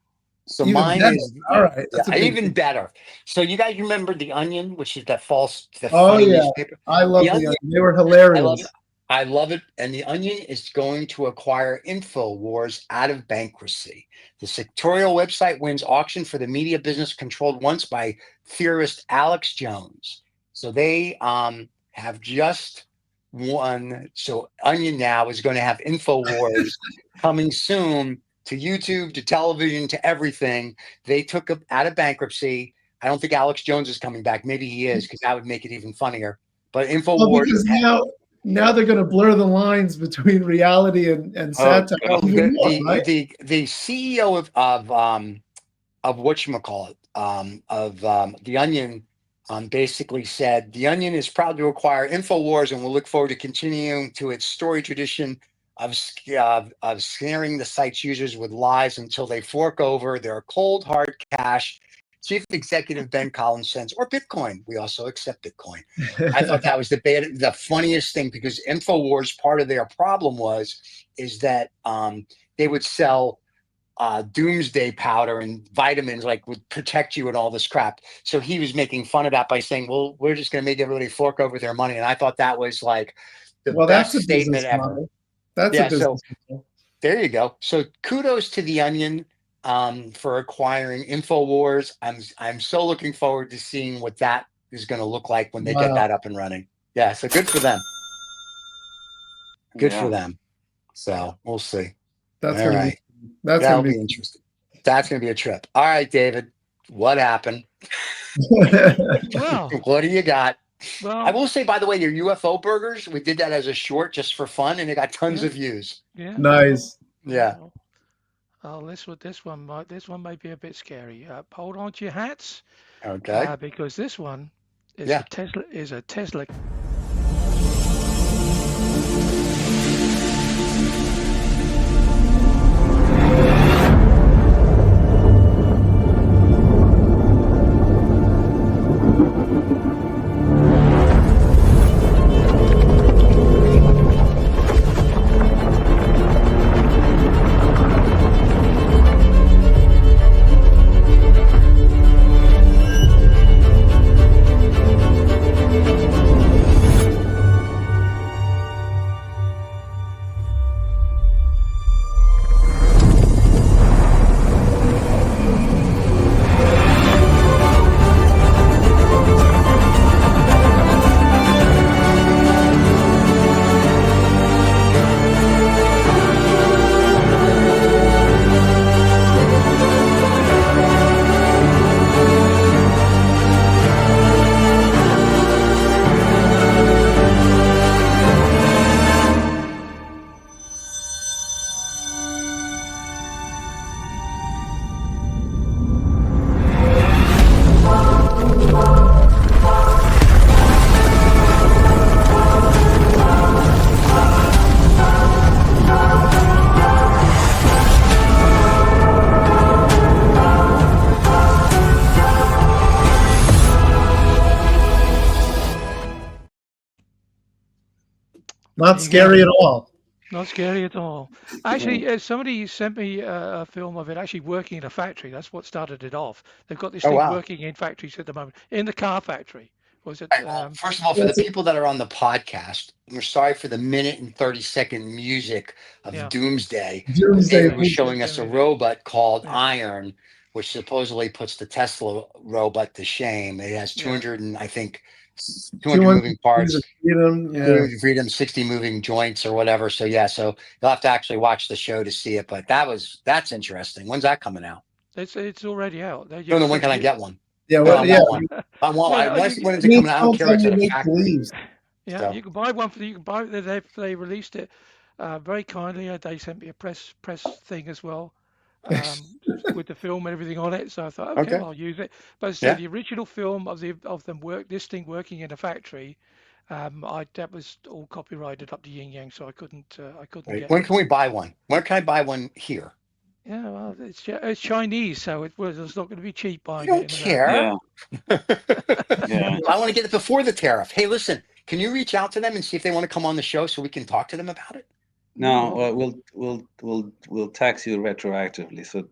[SPEAKER 2] So
[SPEAKER 1] Even
[SPEAKER 2] mine
[SPEAKER 1] better.
[SPEAKER 2] is
[SPEAKER 1] All right, that's a big.
[SPEAKER 2] even better. So you guys remember the Onion, which is that the
[SPEAKER 1] Oh
[SPEAKER 2] funny
[SPEAKER 1] yeah,
[SPEAKER 2] newspaper?
[SPEAKER 1] I love
[SPEAKER 2] The
[SPEAKER 1] the
[SPEAKER 2] Onion,
[SPEAKER 1] Onion. They were
[SPEAKER 2] I love it.
[SPEAKER 1] hilarious.
[SPEAKER 2] I love it. And the Onion is going to acquire InfoWars out of bankruptcy. The sectorial website wins auction for the media business controlled once by theorist Alex Jones. So they have just won. So Onion now is going to have InfoWars coming soon to YouTube, to television, to everything. They took it out of bankruptcy. I don't think Alex Jones is coming back. Maybe he is, because that would make it even funnier. But
[SPEAKER 1] Well,
[SPEAKER 2] InfoWars.
[SPEAKER 1] because now they're going to blur the lines between reality and
[SPEAKER 6] Oh,
[SPEAKER 1] satire
[SPEAKER 6] God.
[SPEAKER 1] even more, right?
[SPEAKER 2] The CEO of whatchamacallit, the Onion, basically said the Onion is proud to acquire InfoWars and will look forward to continuing to its story tradition of snaring the site's users with lies until they fork over their cold hard cash. Chief Executive Ben Collins says, or Bitcoin. We also accept Bitcoin. I thought that was the funniest thing, because InfoWars, part of their problem is that they would sell doomsday powder and vitamins, like would protect you and all this crap. So he was making fun of that by saying, well, we're just going to make everybody fork over their money. And I thought that was like the
[SPEAKER 1] Well, that's
[SPEAKER 2] best
[SPEAKER 1] a
[SPEAKER 2] statement
[SPEAKER 1] business
[SPEAKER 2] ever.
[SPEAKER 1] model. That's a
[SPEAKER 2] Yeah. So
[SPEAKER 1] business model.
[SPEAKER 2] there you go. So kudos to the Onion for acquiring InfoWars. I'm so looking forward to seeing what that is going to look like when they get
[SPEAKER 1] Wow,
[SPEAKER 2] that up and running. Yeah. So good for them. Good for
[SPEAKER 6] Yeah.
[SPEAKER 2] them. So we'll see.
[SPEAKER 1] that's
[SPEAKER 2] All
[SPEAKER 1] going to
[SPEAKER 2] right.
[SPEAKER 1] be that's
[SPEAKER 2] That'll
[SPEAKER 1] going
[SPEAKER 2] be interesting. That's going to be a trip. All right, David. What happened?
[SPEAKER 1] to be.
[SPEAKER 7] Well,
[SPEAKER 2] What do you got? I
[SPEAKER 7] well,
[SPEAKER 2] will say, by the way, your UFO burgers, we did that as a short just for fun, and it got tons
[SPEAKER 7] yeah,
[SPEAKER 2] of views.
[SPEAKER 7] yeah.
[SPEAKER 1] Nice.
[SPEAKER 2] Yeah.
[SPEAKER 7] Well, this one might be a bit scary. Hold on to your hats,
[SPEAKER 2] Okay.
[SPEAKER 7] because this one is
[SPEAKER 2] Yeah.
[SPEAKER 7] a Tesla.
[SPEAKER 1] Not
[SPEAKER 7] There you
[SPEAKER 1] scary
[SPEAKER 7] go.
[SPEAKER 1] at all.
[SPEAKER 7] Not scary at all. Actually, somebody sent me a film of it actually working in a factory. That's what started it off. They've got this
[SPEAKER 2] Oh,
[SPEAKER 7] thing
[SPEAKER 2] wow.
[SPEAKER 7] working in factories at the moment, in the car factory. Was it?
[SPEAKER 2] All right, well, first of all, for the
[SPEAKER 1] That's
[SPEAKER 2] people that are on the podcast, we're sorry for the minute and 30-second music of
[SPEAKER 7] Yeah,
[SPEAKER 2] Doomsday. But
[SPEAKER 1] doomsday.
[SPEAKER 2] David was
[SPEAKER 7] yeah.
[SPEAKER 2] showing us a robot called
[SPEAKER 7] Yeah,
[SPEAKER 2] Iron, which supposedly puts the Tesla robot to shame. It has
[SPEAKER 7] yeah.
[SPEAKER 2] 200, and I think 200
[SPEAKER 1] 200
[SPEAKER 2] moving
[SPEAKER 1] degrees of
[SPEAKER 2] parts,
[SPEAKER 1] freedom. Yeah.
[SPEAKER 2] freedom, 60 moving joints or whatever. So yeah, so you'll have to actually watch the show to see it. But that's interesting. When's that coming out?
[SPEAKER 7] It's already out. You
[SPEAKER 2] No,
[SPEAKER 7] can
[SPEAKER 2] no, when
[SPEAKER 7] see
[SPEAKER 2] can I
[SPEAKER 7] it.
[SPEAKER 2] get one?
[SPEAKER 1] Yeah.
[SPEAKER 2] No, I
[SPEAKER 1] What? Yeah.
[SPEAKER 2] want one. I want.
[SPEAKER 7] Well,
[SPEAKER 2] When is it
[SPEAKER 1] Please
[SPEAKER 2] coming out? I don't
[SPEAKER 1] don't
[SPEAKER 2] care
[SPEAKER 1] tell
[SPEAKER 2] if it's
[SPEAKER 1] me
[SPEAKER 2] at
[SPEAKER 1] to
[SPEAKER 2] a
[SPEAKER 1] make
[SPEAKER 2] factory.
[SPEAKER 1] believes.
[SPEAKER 7] yeah,
[SPEAKER 2] So
[SPEAKER 7] you can buy one for you can buy it. They released it very kindly. They sent me a press thing as well, um, with the film and everything on it. So I thought, okay,
[SPEAKER 2] okay,
[SPEAKER 7] well, I'll use it. But as I say,
[SPEAKER 2] yeah.
[SPEAKER 7] the original film of them this thing working in a factory, that was all copyrighted up to yin yang, so I couldn't
[SPEAKER 2] Wait,
[SPEAKER 7] get
[SPEAKER 2] when
[SPEAKER 7] it.
[SPEAKER 2] can we buy one? When can I buy one here?
[SPEAKER 7] Yeah, well, it's Chinese, so it's not going to be cheap
[SPEAKER 2] I
[SPEAKER 7] buying it
[SPEAKER 2] don't
[SPEAKER 7] in America.
[SPEAKER 2] care.
[SPEAKER 6] Yeah. Yeah.
[SPEAKER 2] I want to get it before the tariff. Hey, listen, Can you reach out to them and see if they want to come on the show so we can talk to them about it?
[SPEAKER 6] No, we'll tax you retroactively. So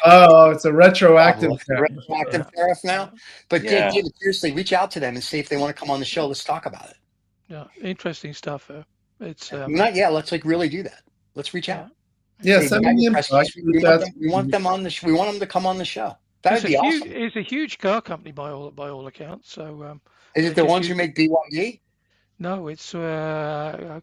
[SPEAKER 1] Oh, it's a retroactive.
[SPEAKER 2] Retroactive tariff now. But
[SPEAKER 6] Yeah.
[SPEAKER 2] David, seriously, reach out to them and see if they want to come on the show. Let's talk about it.
[SPEAKER 7] Yeah, interesting stuff. It's
[SPEAKER 2] Not yet. Let's really do that. Let's reach out.
[SPEAKER 1] Yeah,
[SPEAKER 2] Say,
[SPEAKER 1] send me the info.
[SPEAKER 2] We want them on the show. We want them to come on the show. That would be awesome.
[SPEAKER 7] It's a huge car company by all accounts. So
[SPEAKER 2] is it the ones who make BYD?
[SPEAKER 7] No, it's Kpong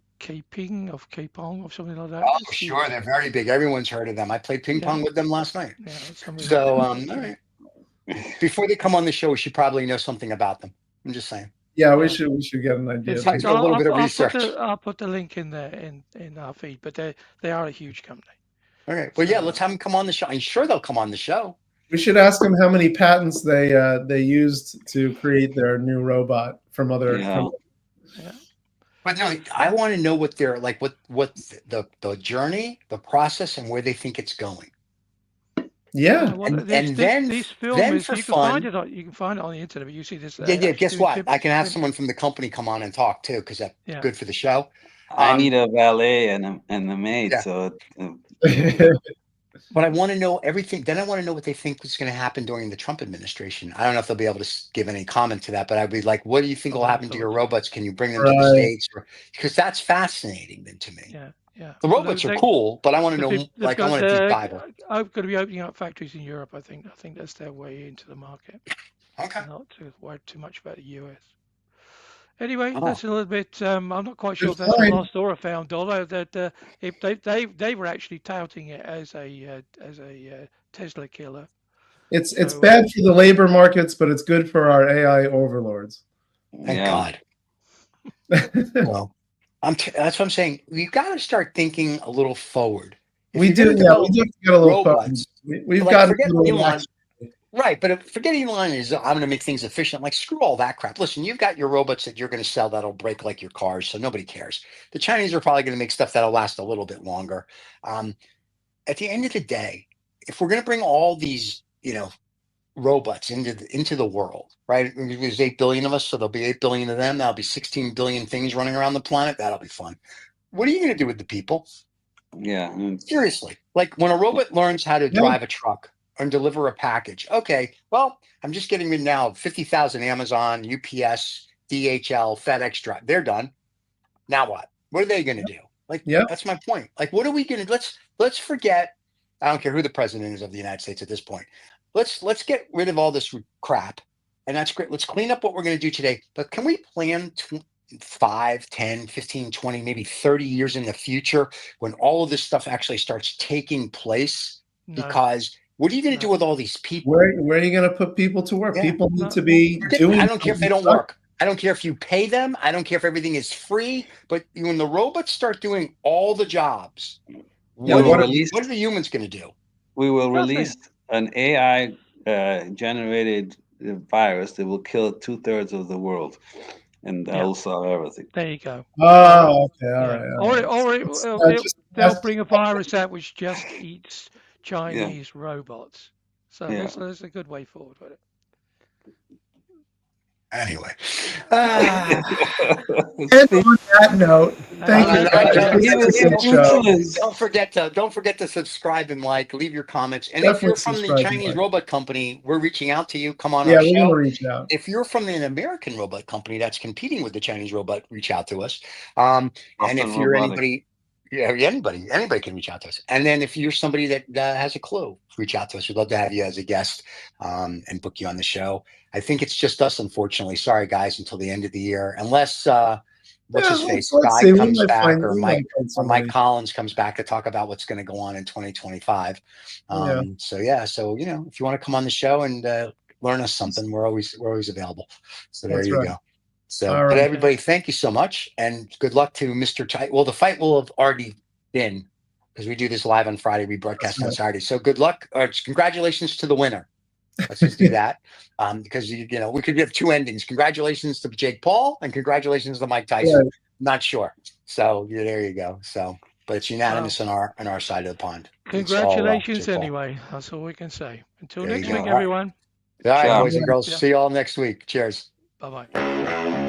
[SPEAKER 7] or something like that.
[SPEAKER 2] Oh, sure, they're very big. Everyone's heard of them. I played ping pong with them last night.
[SPEAKER 7] Yeah,
[SPEAKER 2] so all right. Before they come on the show, we should probably know something about them. I'm just saying.
[SPEAKER 1] Yeah, we should get an idea.
[SPEAKER 2] Do a little bit of research.
[SPEAKER 7] I'll put the link in there in our feed, but they are a huge company.
[SPEAKER 2] Okay. Well, yeah, let's have them come on the show. I'm sure they'll come on the show.
[SPEAKER 1] We should ask them how many patents they used to create their new robot from other.
[SPEAKER 2] Yeah. But no, I want to know what they're like. What the journey, the process, and where they think it's going.
[SPEAKER 1] Yeah,
[SPEAKER 7] this film is you can find it on the internet. But you see this.
[SPEAKER 2] Yeah. Guess what? I can have someone from the company come on and talk too, because that's good for the show.
[SPEAKER 6] I need a valet and a maid. Yeah. So.
[SPEAKER 2] But I want to know everything. Then I want to know what they think is going to happen during the Trump administration. I don't know if they'll be able to give any comment to that, but I'd be like, what do you think will happen to your robots? Can you bring them to the States? Because that's fascinating then to me.
[SPEAKER 7] Yeah.
[SPEAKER 2] The robots are cool, but I want to know, I want to deep dive.
[SPEAKER 7] I'm going to be opening up factories in Europe, I think. I think that's their way into the market.
[SPEAKER 2] Okay.
[SPEAKER 7] Not to worry too much about the US. Anyway, that's a little bit. I'm not quite sure if that's a lost or a found dollar. That if they were actually touting it as a Tesla killer.
[SPEAKER 1] It's bad for the labor markets, but it's good for our AI overlords.
[SPEAKER 2] Thank God. Well, that's what I'm saying. We've got to start thinking a little forward.
[SPEAKER 1] We do. Yeah, we do have to get a little forward. We've got to get a little.
[SPEAKER 2] Right, but forgetting Elon is I'm going to make things efficient. Like, screw all that crap. Listen, you've got your robots that you're going to sell that'll break like your cars, so nobody cares. The Chinese are probably going to make stuff that'll last a little bit longer. At the end of the day, if we're going to bring all these, robots into the world, right? There's 8 billion of us, so there'll be 8 billion of them. There'll be 16 billion things running around the planet. That'll be fun. What are you going to do with the people?
[SPEAKER 6] Yeah,
[SPEAKER 2] seriously. Like when a robot learns how to drive a truck and deliver a package. Okay, well, I'm just getting rid now of 50,000 Amazon, UPS, DHL, FedEx drive. They're done. Now what? What are they going to do? Like, that's my point. Like, what are we going to let's forget. I don't care who the president is of the United States at this point. Let's get rid of all this crap, and that's great. Let's clean up what we're going to do today. But can we plan 5, 10, 15, 20, maybe 30 years in the future when all of this stuff actually starts taking place? No. Because what are you going to do with all these people?
[SPEAKER 1] Where are you going to put people to work? People need to be doing.
[SPEAKER 2] I don't care if they don't work. I don't care if you pay them. I don't care if everything is free. But when the robots start doing all the jobs, what are the humans going to do?
[SPEAKER 6] We will release an AI generated virus that will kill 2/3 of the world, and that will solve everything.
[SPEAKER 7] There you go.
[SPEAKER 1] Oh, okay, all right.
[SPEAKER 7] Or they'll bring a virus out which just eats Chinese robots. So that's a good way forward with it.
[SPEAKER 2] Anyway,
[SPEAKER 1] and on that note, thank
[SPEAKER 2] you. Don't forget to subscribe and leave your comments. And if you're from the Chinese robot company, we're reaching out to you. Come on our show.
[SPEAKER 1] We're gonna reach out.
[SPEAKER 2] If you're from an American robot company that's competing with the Chinese robot, reach out to us. And if you're anybody can reach out to us. And then if you're somebody that has a clue, reach out to us. We'd love to have you as a guest and book you on the show. I think it's just us, unfortunately. Sorry, guys, until the end of the year, unless what's his face, Guy comes back, or Mike Collins comes back to talk about what's going to go on in 2025. So if you want to come on the show and learn us something, we're always available. So there you go. So, but everybody, thank you so much, and good luck to Mr. Tyson. Well, the fight will have already been, because we do this live on Friday, we broadcast on Saturday. So good luck, or congratulations to the winner. Let's just do that, because we could have two endings. Congratulations to Jake Paul, and congratulations to Mike Tyson. Yeah. Not sure. So there you go. So, but it's unanimous on our side of the pond.
[SPEAKER 7] Congratulations anyway. That's all we can say. Until next week, everyone.
[SPEAKER 2] All right, boys and girls. See you all next week. Cheers.
[SPEAKER 7] Bye-bye.